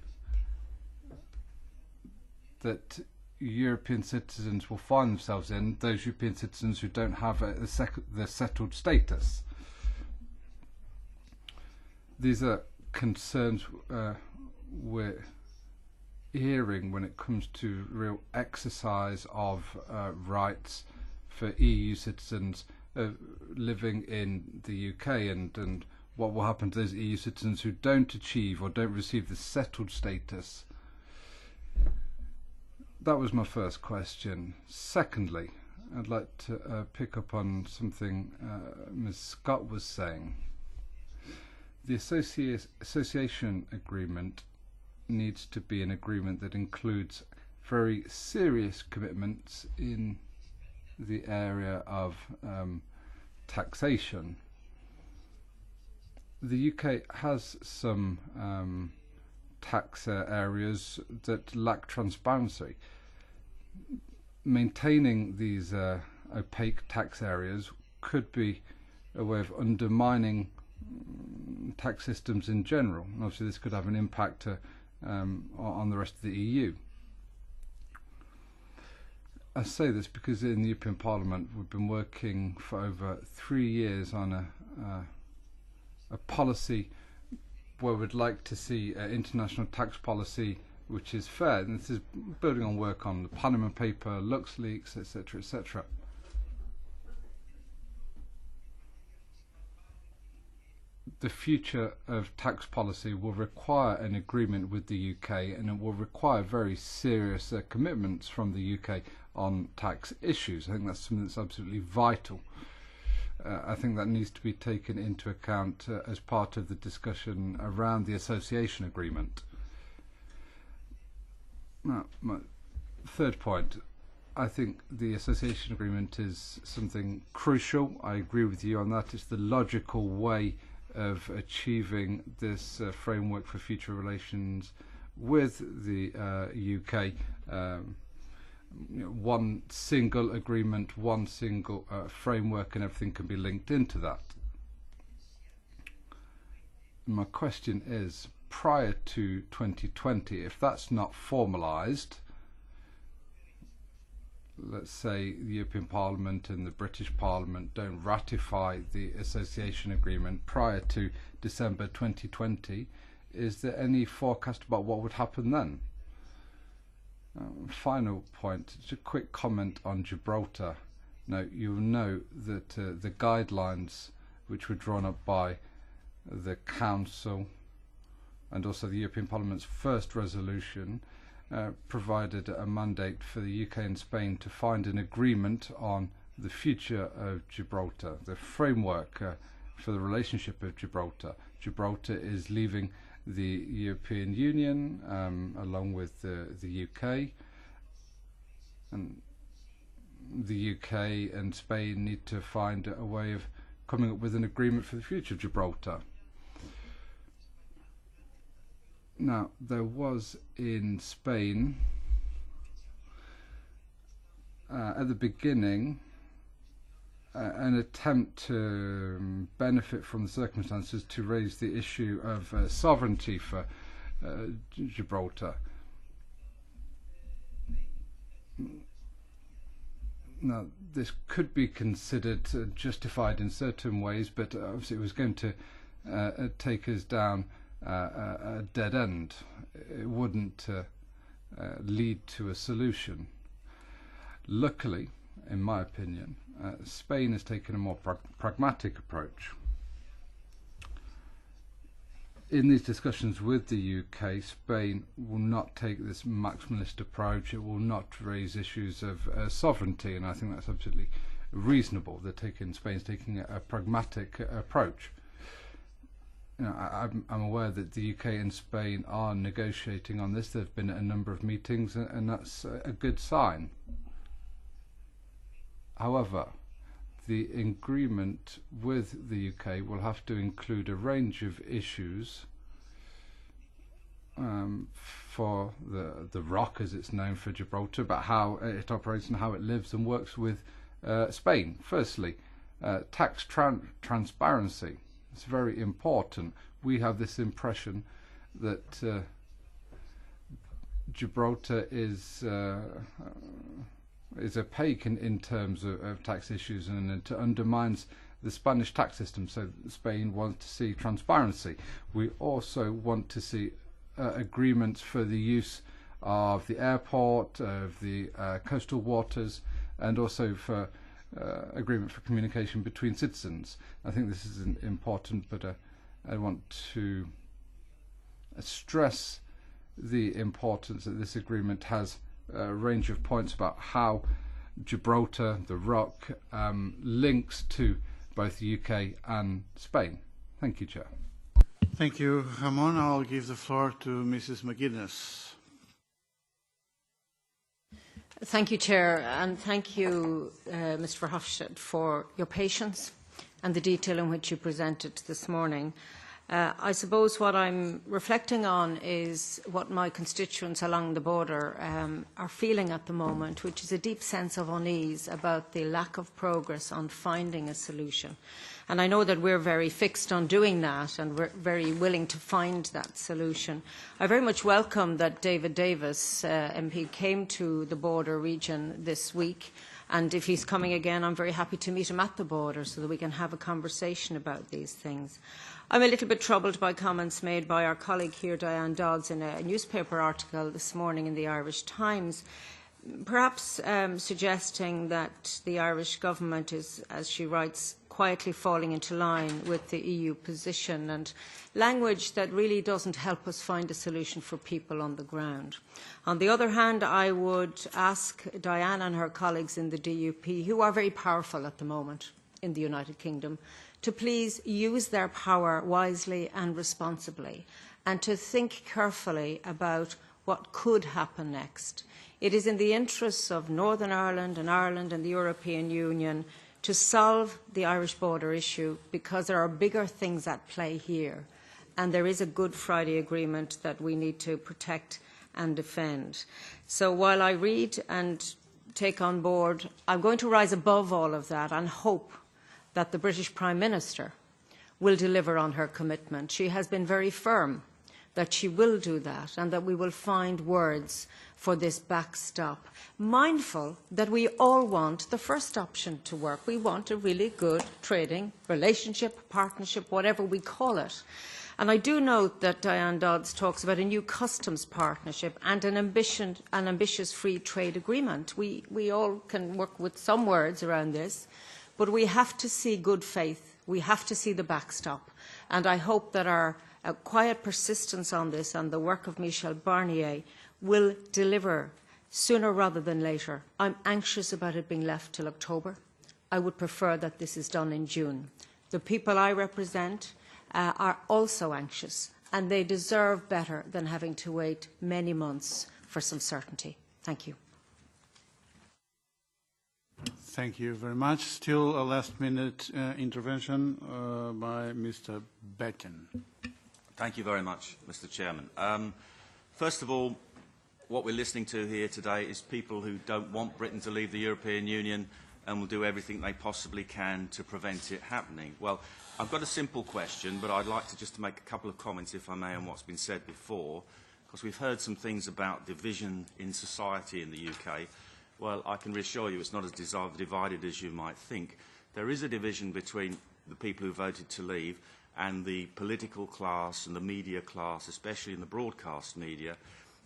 that European citizens will find themselves in, those European citizens who don't have the settled status. These are concerns we're hearing when it comes to real exercise of rights for EU citizens living in the UK, and what will happen to those EU citizens who don't achieve or don't receive the settled status. That was my first question. Secondly, I'd like to pick up on something Ms. Scott was saying. The association agreement needs to be an agreement that includes very serious commitments in the area of taxation. The UK has some tax areas that lack transparency. Maintaining these opaque tax areas could be a way of undermining tax systems in general. And obviously this could have an impact on the rest of the EU. I say this because in the European Parliament we've been working for over 3 years on a policy where we'd like to see international tax policy which is fair, and this is building on work on the Panama Paper, LuxLeaks, etc., etc. The future of tax policy will require an agreement with the UK, and it will require very serious commitments from the UK on tax issues. I think that's something that's absolutely vital. I think that needs to be taken into account as part of the discussion around the association agreement. Now, my third point, I think the association agreement is something crucial. I agree with you on that. It's the logical way of achieving this framework for future relations with the UK. One single agreement, one single framework, and everything can be linked into that. my question is, prior to 2020, if that's not formalised, let's say the European Parliament and the British Parliament don't ratify the association agreement prior to December 2020, is there any forecast about what would happen then? Final point, just a quick comment on Gibraltar. Now, you'll know that the guidelines which were drawn up by the Council and also the European Parliament's first resolution provided a mandate for the UK and Spain to find an agreement on the future of Gibraltar, the framework for the relationship of Gibraltar. Gibraltar is leaving the European Union along with the UK, and the UK and Spain need to find a way of coming up with an agreement for the future of Gibraltar. Now, there was in Spain, at the beginning, an attempt to benefit from the circumstances to raise the issue of sovereignty for Gibraltar. Now, this could be considered justified in certain ways, but obviously it was going to take us down a dead end. It wouldn't lead to a solution. Luckily, in my opinion, Spain has taken a more pragmatic approach. In these discussions with the UK, Spain will not take this maximalist approach. It will not raise issues of sovereignty, and I think that's absolutely reasonable. Spain's taking a pragmatic approach. You know, I'm aware that the UK and Spain are negotiating on this. There have been a number of meetings, and that's a good sign. However, the agreement with the UK will have to include a range of issues for the ROC, as it's known for Gibraltar, about how it operates and how it lives and works with Spain. Firstly, tax transparency. It's very important. We have this impression that Gibraltar is opaque in terms of tax issues, and it undermines the Spanish tax system. So Spain wants to see transparency. We also want to see agreements for the use of the airport, of the coastal waters, and also for agreement for communication between citizens. I think this is important, but I want to stress the importance that this agreement has a range of points about how Gibraltar, the ROC, links to both the UK and Spain. Thank you, Chair. Thank you, Ramon. I'll give the floor to Mrs. McGuinness. Thank you, Chair, and thank you, Mr. Verhofstadt, for your patience and the detail in which you presented this morning. I suppose what I'm reflecting on is what my constituents along the border are feeling at the moment, which is a deep sense of unease about the lack of progress on finding a solution. And I know that we're very fixed on doing that, and we're very willing to find that solution. I very much welcome that David Davis, MP, came to the border region this week. And if he's coming again, I'm very happy to meet him at the border so that we can have a conversation about these things. I'm a little bit troubled by comments made by our colleague here, Diane Dodds, in a newspaper article this morning in the Irish Times, perhaps suggesting that the Irish government is, as she writes, quietly falling into line with the EU position, and language that really doesn't help us find a solution for people on the ground. On the other hand, I would ask Diane and her colleagues in the DUP, who are very powerful at the moment in the United Kingdom, to please use their power wisely and responsibly, and to think carefully about what could happen next. It is in the interests of Northern Ireland and the European Union to solve the Irish border issue, because there are bigger things at play here, and there is a Good Friday Agreement that we need to protect and defend. So while I read and take on board, I'm going to rise above all of that and hope that the British Prime Minister will deliver on her commitment. She has been very firm that she will do that and that we will find words for this backstop, mindful that we all want the first option to work. We want a really good trading relationship, partnership, whatever we call it. And I do note that Diane Dodds talks about a new customs partnership and an ambitious free trade agreement. We all can work with some words around this, but we have to see good faith. We have to see the backstop. And I hope that our quiet persistence on this and the work of Michel Barnier will deliver sooner rather than later. I'm anxious about it being left till October. I would prefer that this is done in June. The people I represent are also anxious, and they deserve better than having to wait many months for some certainty. Thank you. Thank you very much. Still a last-minute intervention by Mr. Betten. Thank you very much, Mr. Chairman. First of all, what we're listening to here today is people who don't want Britain to leave the European Union and will do everything they possibly can to prevent it happening. Well, I've got a simple question, but I'd like to just make a couple of comments, if I may, on what's been said before, because we've heard some things about division in society in the UK. Well, I can reassure you it's not as divided as you might think. There is a division between the people who voted to leave and the political class and the media class, especially in the broadcast media,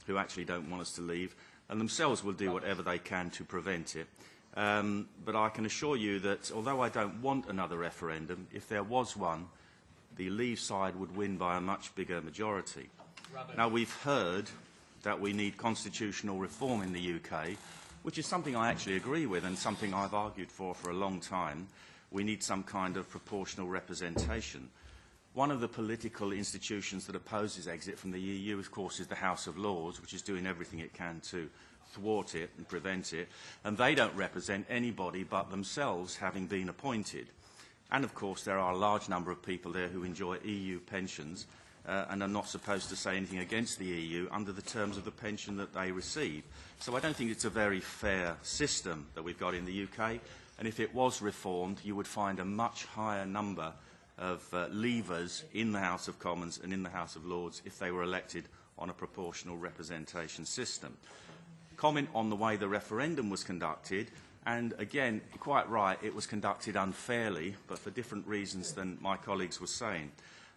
who actually don't want us to leave, and themselves will do whatever they can to prevent it. But I can assure you that although I don't want another referendum, if there was one, the Leave side would win by a much bigger majority. Now, we've heard that we need constitutional reform in the UK, which is something I actually agree with and something I've argued for a long time. We need some kind of proportional representation. One of the political institutions that opposes exit from the EU, of course, is the House of Lords, which is doing everything it can to thwart it and prevent it. And they don't represent anybody but themselves, having been appointed. And, of course, there are a large number of people there who enjoy EU pensions and are not supposed to say anything against the EU under the terms of the pension that they receive. So I don't think it's a very fair system that we've got in the UK. And if it was reformed, you would find a much higher number of leavers in the House of Commons and in the House of Lords if they were elected on a proportional representation system. Comment on the way the referendum was conducted, and again, quite right, it was conducted unfairly, but for different reasons than my colleagues were saying.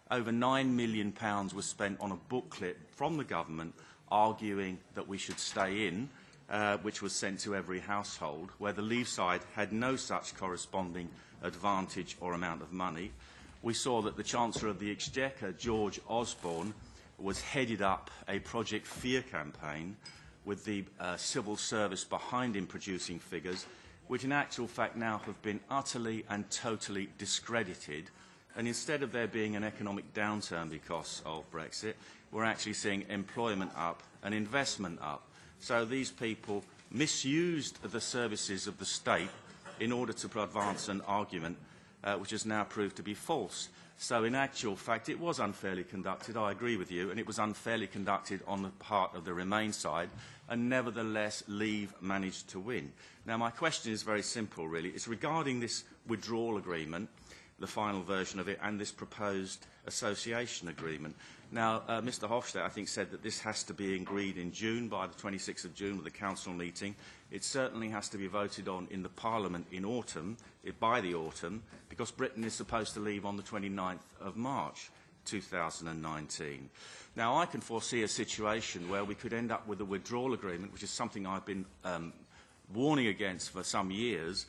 Over £9 million was spent on a booklet from the government arguing that we should stay in, which was sent to every household, where the Leave side had no such corresponding advantage or amount of money. We saw that the Chancellor of the Exchequer, George Osborne, was headed up a Project Fear campaign with the civil service behind him producing figures, which in actual fact now have been utterly and totally discredited. And instead of there being an economic downturn because of Brexit, we're actually seeing employment up and investment up. So these people misused the services of the state in order to advance an argument which has now proved to be false. So in actual fact, it was unfairly conducted, I agree with you, and it was unfairly conducted on the part of the Remain side, and nevertheless Leave managed to win. Now, my question is very simple, really. It's regarding this withdrawal agreement, the final version of it, and this proposed association agreement. Now, Mr Hofstadt, I think, said that this has to be agreed in June, by the 26th of June, with the Council meeting. It certainly has to be voted on in the Parliament in autumn, by the autumn, because Britain is supposed to leave on the 29th of March 2019. Now, I can foresee a situation where we could end up with a withdrawal agreement, which is something I've been warning against for some years,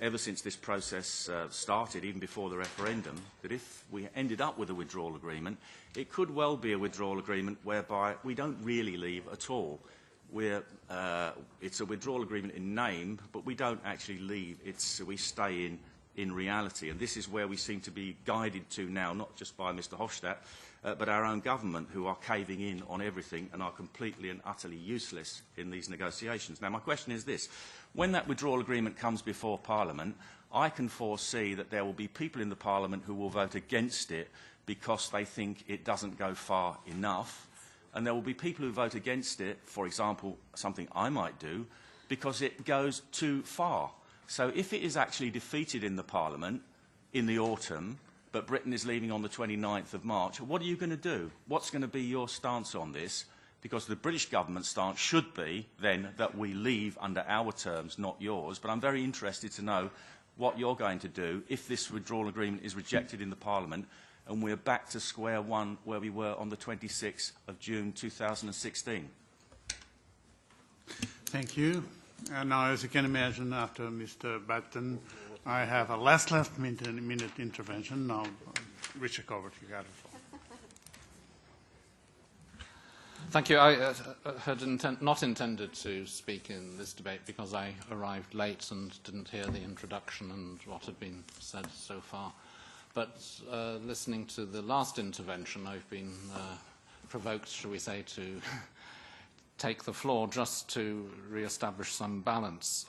ever since this process started, even before the referendum, that if we ended up with a withdrawal agreement, it could well be a withdrawal agreement whereby we don't really leave at all. It's a withdrawal agreement in name, but we don't actually leave. We stay in reality. And this is where we seem to be guided to now, not just by Mr Hofstadt, but our own government, who are caving in on everything and are completely and utterly useless in these negotiations. Now, my question is this. When that withdrawal agreement comes before Parliament, I can foresee that there will be people in the Parliament who will vote against it because they think it doesn't go far enough. And there will be people who vote against it, for example, something I might do, because it goes too far. So if it is actually defeated in the Parliament in the autumn, but Britain is leaving on the 29th of March. What are you going to do? What's going to be your stance on this? Because the British government stance should be then that we leave under our terms, not yours. But I'm very interested to know what you're going to do if this withdrawal agreement is rejected in the Parliament and we're back to square one where we were on the 26th of June 2016. Thank you. And now, as you can imagine, after Mr. Batten, I have a last minute intervention. Now, Richard Corbett, you got it. Thank you. I had not intended to speak in this debate because I arrived late and didn't hear the introduction and what had been said so far. But listening to the last intervention, I've been provoked, shall we say, to take the floor just to re-establish some balance.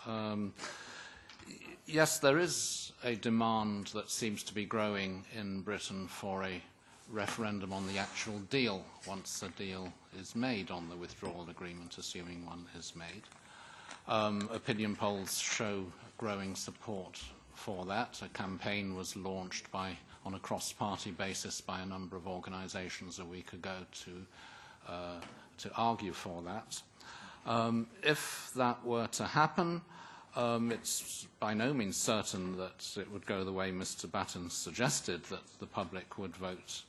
Yes, there is a demand that seems to be growing in Britain for a referendum on the actual deal once a deal is made on the withdrawal agreement, assuming one is made. Opinion polls show growing support for that. A campaign was launched on a cross-party basis by a number of organisations a week ago to argue for that. If that were to happen, it's by no means certain that it would go the way Mr. Batten suggested, that the public would vote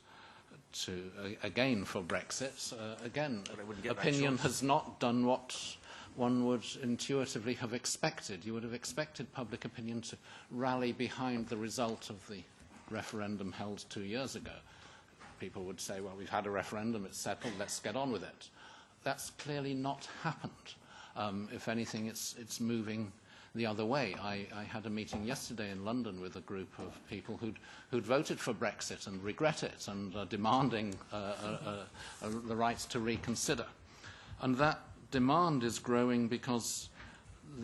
again for Brexit. Again, opinion has not done what one would intuitively have expected. You would have expected public opinion to rally behind the result of the referendum held 2 years ago. People would say, well, we've had a referendum, it's settled, let's get on with it. That's clearly not happened. If anything, it's moving the other way. I had a meeting yesterday in London with a group of people who'd voted for Brexit and regret it and are demanding the right to reconsider. And that demand is growing because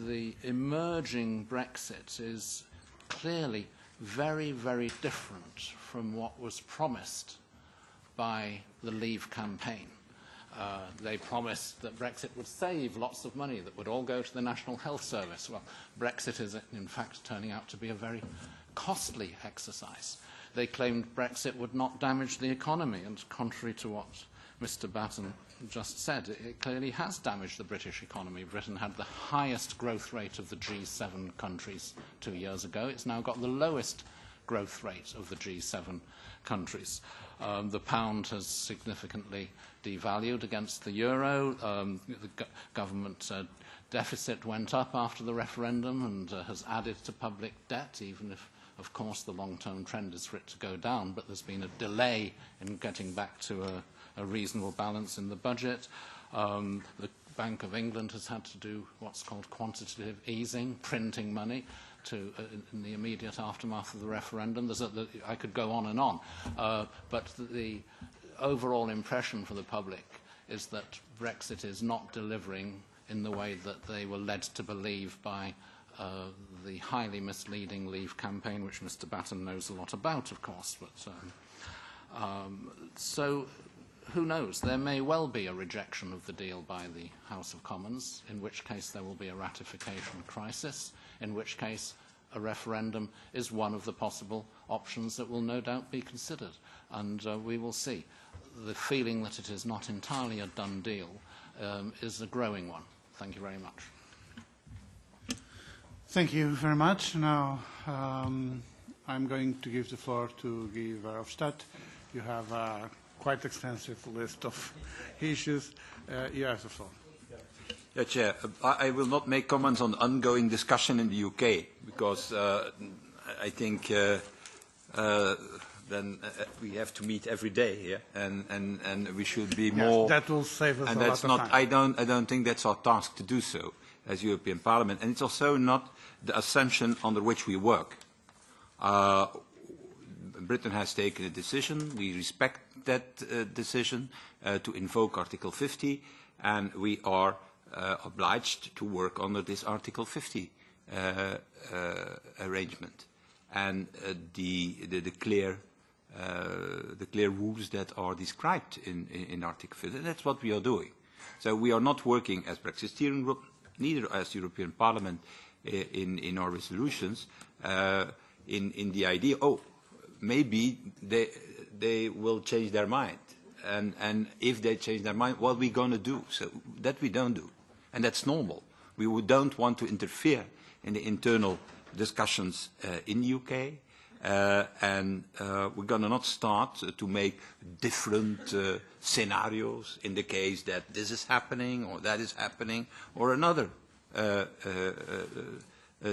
the emerging Brexit is clearly very, very different from what was promised by the Leave campaign. They promised that Brexit would save lots of money that would all go to the National Health Service. Well, Brexit is, in fact, turning out to be a very costly exercise. They claimed Brexit would not damage the economy, and contrary to what Mr. Batten just said, it clearly has damaged the British economy. Britain had the highest growth rate of the G7 countries 2 years ago. It's now got the lowest growth rate of the G7 countries. The pound has significantly devalued against the euro. The government deficit went up after the referendum and has added to public debt, even if, of course, the long-term trend is for it to go down. But there's been a delay in getting back to a reasonable balance in the budget. The Bank of England has had to do what's called quantitative easing, printing money, in the immediate aftermath of the referendum. I could go on and on. But the overall impression for the public is that Brexit is not delivering in the way that they were led to believe by the highly misleading Leave campaign, which Mr. Batten knows a lot about, of course. But, so who knows? There may well be a rejection of the deal by the House of Commons, in which case there will be a ratification crisis, in which case a referendum is one of the possible options that will no doubt be considered. And we will see. The feeling that it is not entirely a done deal is a growing one. Thank you very much. Thank you very much. Now I'm going to give the floor to Guy Verhofstadt. You have a quite extensive list of issues. You have the floor. Yeah, Chair. I will not make comments on the ongoing discussion in the UK because I think then we have to meet every day here, and we should be more. That will save us and a that's lot not. of time. I don't think that's our task to do so as European Parliament, and it's also not the assumption under which we work. Britain has taken a decision. We respect that decision to invoke Article 50, and we are obliged to work under this Article 50 arrangement and the clear rules that are described in Article 50. That's what we are doing. So we are not working as Brexit Steering Group, neither as European Parliament in our resolutions in the idea, maybe they will change their mind. And if they change their mind, what are we going to do? So that we don't do. And that's normal. We don't want to interfere in the internal discussions in the UK. And we're going to not start to make different scenarios in the case that this is happening or that is happening or another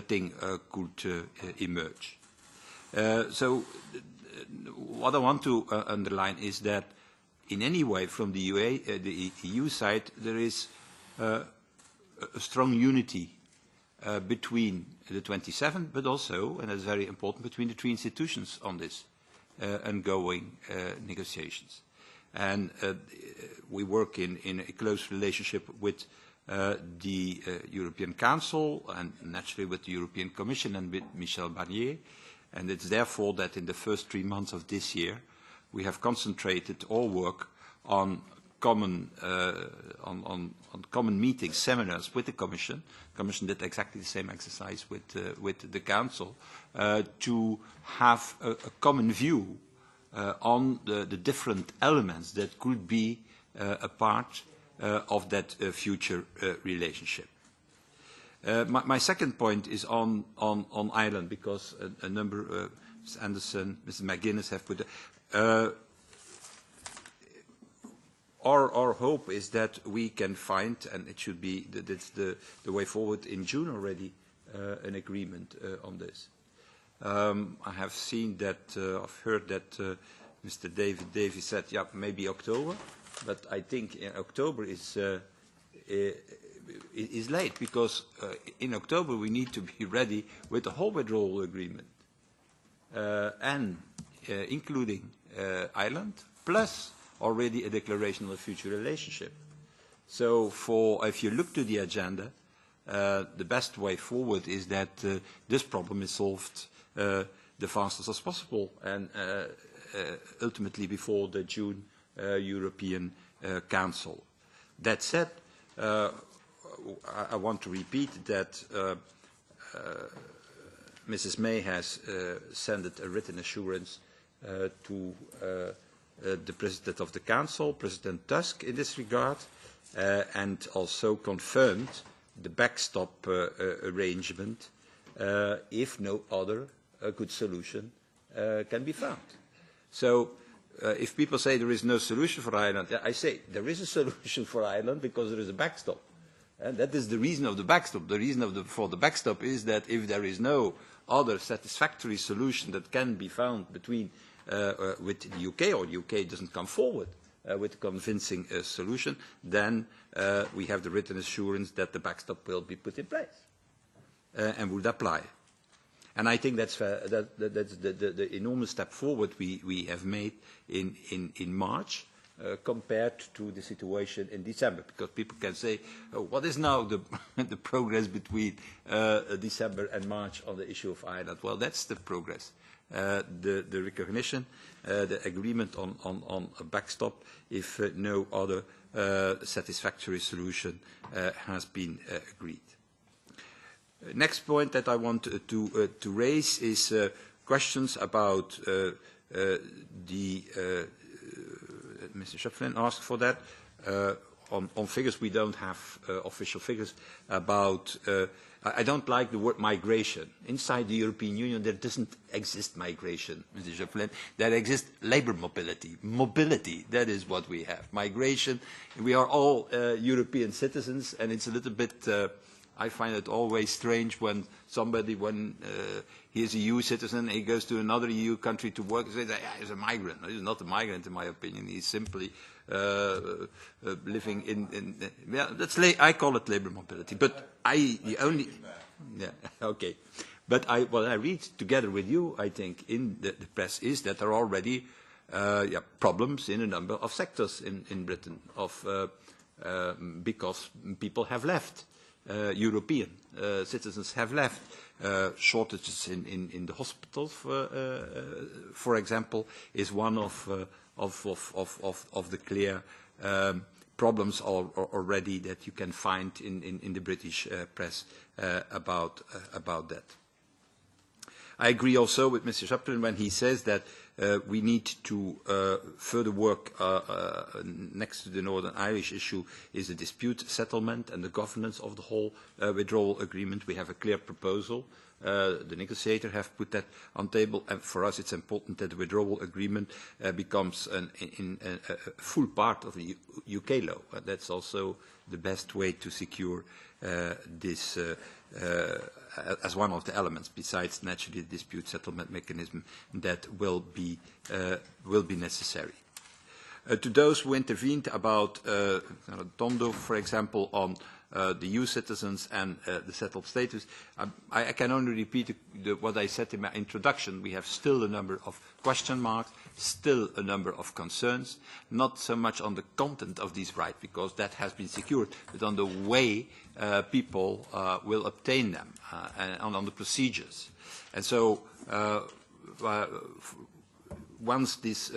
thing could emerge. So what I want to underline is that in any way from the EU side there is a strong unity between the 27, but also, and that's very important, between the three institutions on this ongoing negotiations. And we work in a close relationship with the European Council and naturally with the European Commission and with Michel Barnier. And it's therefore that in the first 3 months of this year we have concentrated all work on common common meetings, seminars with the Commission. The Commission did exactly the same exercise with the Council to have a common view on the different elements that could be a part of that future relationship. My second point is on Ireland, because a number, Ms. Anderson, Mrs. McGuinness have put. Our hope is that we can find, and it should be that it's the way forward in June already, an agreement on this. I have seen that, I've heard that Mr. David Davies said, yeah, maybe October, but I think in October is late, because in October we need to be ready with the whole withdrawal agreement, and including Ireland, plus already a declaration of a future relationship. So if you look to the agenda, the best way forward is that this problem is solved the fastest as possible, and ultimately before the June European Council. That said, I want to repeat that Mrs. May has sent a written assurance to the President of the Council, President Tusk, in this regard, and also confirmed the backstop arrangement if no other good solution can be found. So if people say there is no solution for Ireland, I say there is a solution for Ireland because there is a backstop. And that is the reason of the backstop. The reason for the backstop is that if there is no other satisfactory solution that can be found between with the UK, or the UK doesn't come forward with a convincing solution, then we have the written assurance that the backstop will be put in place and would apply. And I think that's the enormous step forward we have made in March compared to the situation in December, because people can say, oh, what is now the progress between December and March on the issue of Ireland? Well, that's the progress. The recognition, the agreement on a backstop if no other satisfactory solution has been agreed. Next point that I want to raise is questions about Mr. Schöpflin asked for that. On figures, we don't have official figures about I don't like the word migration. Inside the European Union, there doesn't exist migration, Mr. Schöpflin. There exists labour mobility. Mobility, that is what we have. Migration, we are all European citizens, and it's a little bit, I find it always strange when somebody, when he is a EU citizen, he goes to another EU country to work, and says, yeah, he's a migrant. No, he's not a migrant, in my opinion. He's simply living in yeah, I call it labour mobility. But okay. But what I read together with you, I think, in the press is that there are already problems in a number of sectors in Britain because people have left. European citizens have left. Shortages in the hospitals, for example, is one of the clear problems already that you can find in the British press about that. I agree also with Mr. Chaplin when he says that we need to further work next to the Northern Irish issue is the dispute settlement and the governance of the whole withdrawal agreement. We have a clear proposal. The negotiators have put that on the table, and for us it's important that the withdrawal agreement becomes a full part of the UK law. That's also the best way to secure this as one of the elements, besides naturally the dispute settlement mechanism that will be necessary. To those who intervened about Tondo, for example, on the EU citizens and the settled status, I can only repeat what I said in my introduction. We have still a number of question marks, still a number of concerns, not so much on the content of these rights, because that has been secured, but on the way people will obtain them and on the procedures. And so once this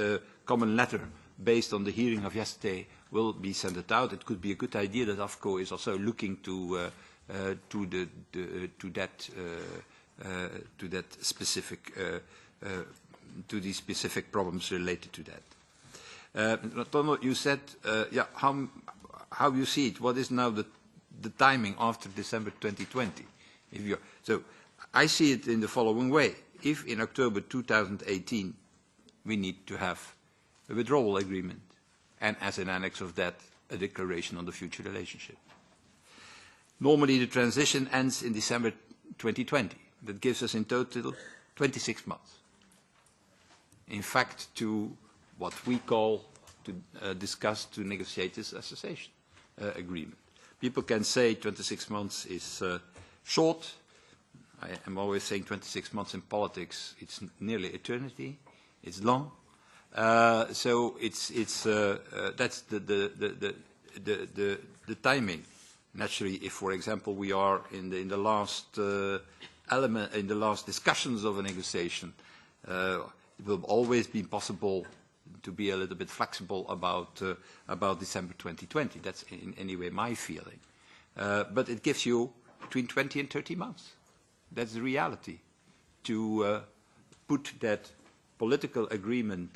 common letter based on the hearing of yesterday will be sent out, it could be a good idea that AFCO is also looking to that specific to these specific problems related to that. Tono, you said how you see it. What is now the timing after December 2020? So I see it in the following way. If in October 2018 we need to have a withdrawal agreement, and as an annex of that, a declaration on the future relationship. Normally the transition ends in December 2020. That gives us in total 26 months. In fact, to what we call to discuss, to negotiate this association agreement. People can say 26 months is short. I am always saying 26 months in politics, it's nearly eternity. It's long. So it's that's the timing. Naturally, if, for example, we are in the last element, in the last discussions of a negotiation, it will always be possible to be a little bit flexible about December 2020. That's in any way my feeling. But it gives you between 20 and 30 months. That's the reality. To put that political agreement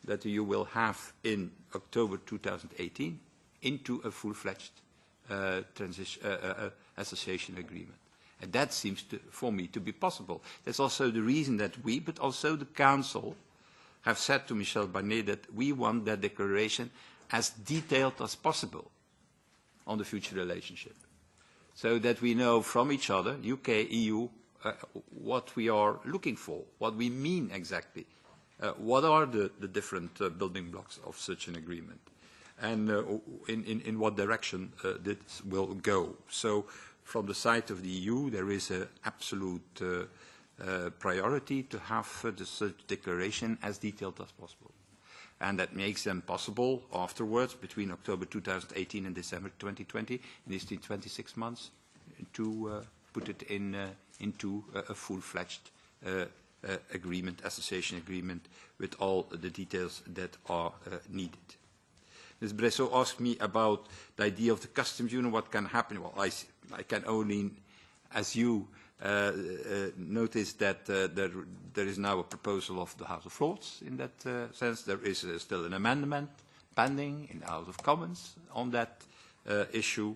that you will have in October 2018 into a full-fledged association agreement. And that seems for me to be possible. That's also the reason that we, but also the Council, have said to Michel Barnier that we want that declaration as detailed as possible on the future relationship. So that we know from each other, UK, EU, what we are looking for, what we mean exactly. What are the different building blocks of such an agreement, and in what direction this will go? So, from the side of the EU, there is an absolute priority to have such declaration as detailed as possible, and that makes them possible afterwards, between October 2018 and December 2020, in these 26 months, to put it into a full-fledged agreement, association agreement, with all the details that are needed. Ms. Bresso asked me about the idea of the customs union, what can happen. Well, I can only, as you, notice that there is now a proposal of the House of Lords in that sense. There is still an amendment pending in the House of Commons on that issue,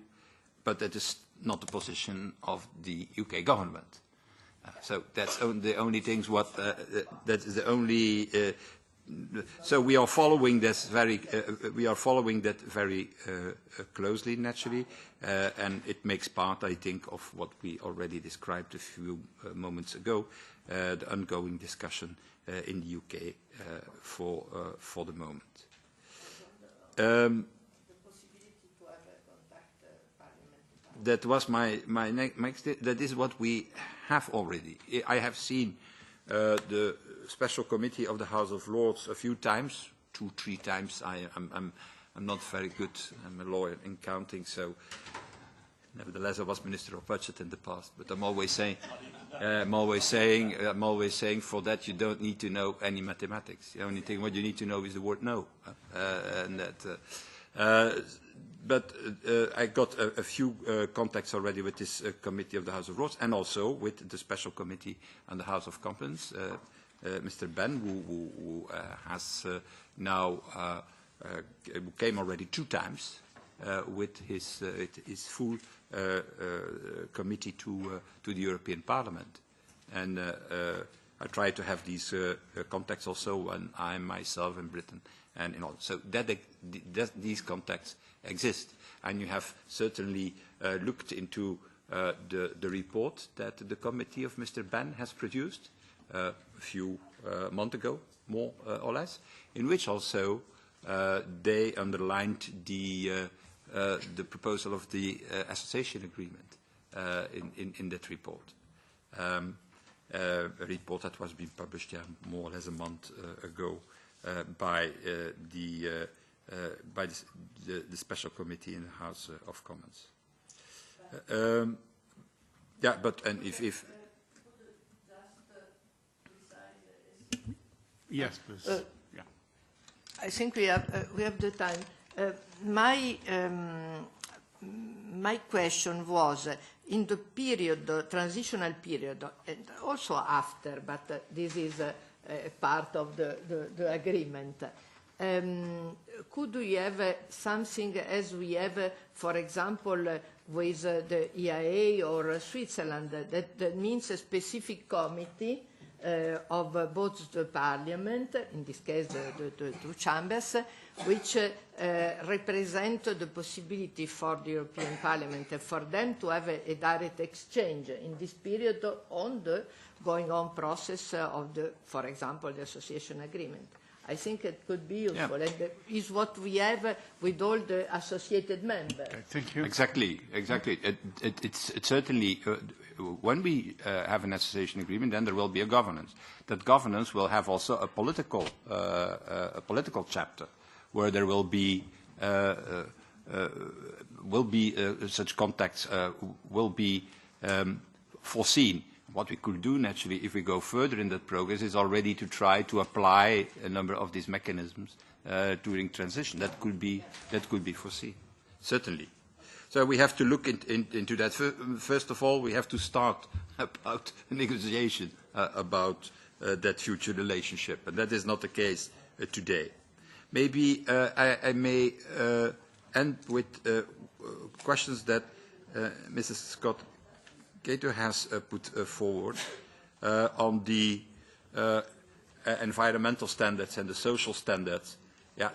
but that is not the position of the UK government. So that's the only things what that is the only. So we are following this very closely, naturally, and it makes part, I think, of what we already described a few moments ago, the ongoing discussion in the UK for the moment. That was my next. That is what we have already. I have seen the special committee of the House of Lords a few times, 2-3 times. I'm not very good. I'm a lawyer in counting, so nevertheless I was Minister of Budget in the past. But I'm always saying, for that you don't need to know any mathematics. The only thing what you need to know is the word no, and that. I got a few contacts already with this committee of the House of Lords and also with the special committee on the House of Commons, Mr. Ben, who has now who came already 2 times with his full committee to the European Parliament. And I try to have these contacts also when I'm myself in Britain and in all. So these contacts exist. And you have certainly looked into the report that the committee of Mr. Ben has produced a few months ago, more or less, in which also they underlined the proposal of the association agreement in that report. A report that was being published more or less a month ago by the special committee in the House of Commons. Yeah, but and if yes, please. Yeah. I think we have the time. My question was, in the period, the transitional period, and also after, but this is a part of the agreement, could we have something as we have, for example, with the EIA or Switzerland, that means a specific committee of both the parliament, in this case the 2 chambers, which represent the possibility for the European Parliament and for them to have a direct exchange in this period on the going on process of the, for example, the association agreement. I think it could be useful, and is what we have with all the associated members. Okay, thank you. Exactly. It's certainly, when we have an association agreement, then there will be a governance. That governance will have also a political chapter, where there will be such contacts will be foreseen. What we could do naturally, if we go further in that progress, is already to try to apply a number of these mechanisms during transition. That could be foreseen, certainly. So we have to look into that. First of all, we have to start about negotiation about that future relationship, and that is not the case today. Maybe I may end with questions that Mrs. Scott Cato has put forward on the environmental standards and the social standards. Yeah,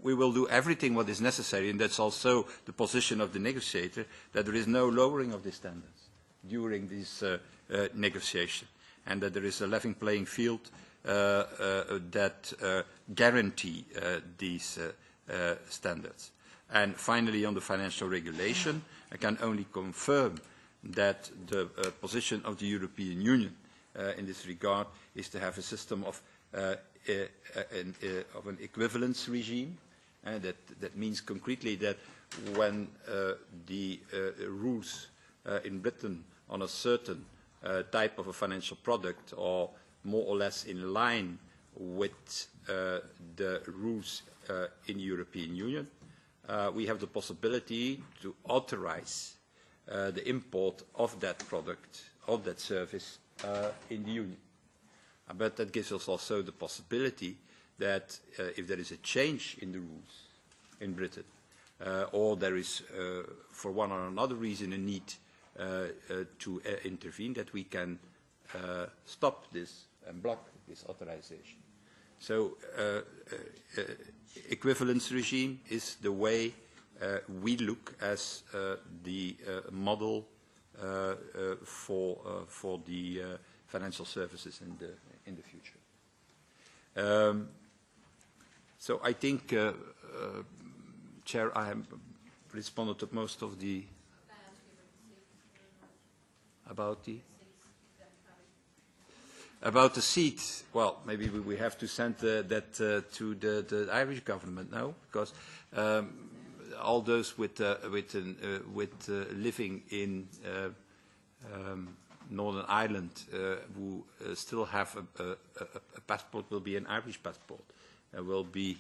we will do everything what is necessary, and that's also the position of the negotiator, that there is no lowering of the standards during this negotiation, and that there is a level playing field that guarantee these standards. And finally, on the financial regulation, I can only confirm that the position of the European Union in this regard is to have a system of an equivalence regime. That means concretely that when the rules in Britain on a certain type of a financial product are more or less in line with the rules in the European Union, we have the possibility to authorize the import of that product, of that service in the Union. But that gives us also the possibility that if there is a change in the rules in Britain, or there is, for one or another reason, a need to intervene, that we can stop this and block this authorization. So equivalence regime is the way we look as the model for the financial services in the future. So I think, Chair, I have responded to most of the about the seat. Well, maybe we have to send that to the Irish government now, because all those with living in Northern Ireland who still have a passport will be an Irish passport and will be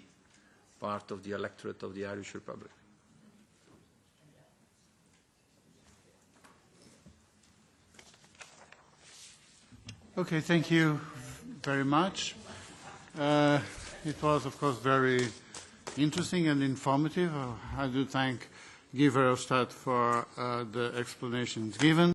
part of the electorate of the Irish Republic. Okay, thank you very much. It was, of course, very interesting and informative. I do thank Guy Verhofstadt for the explanations given.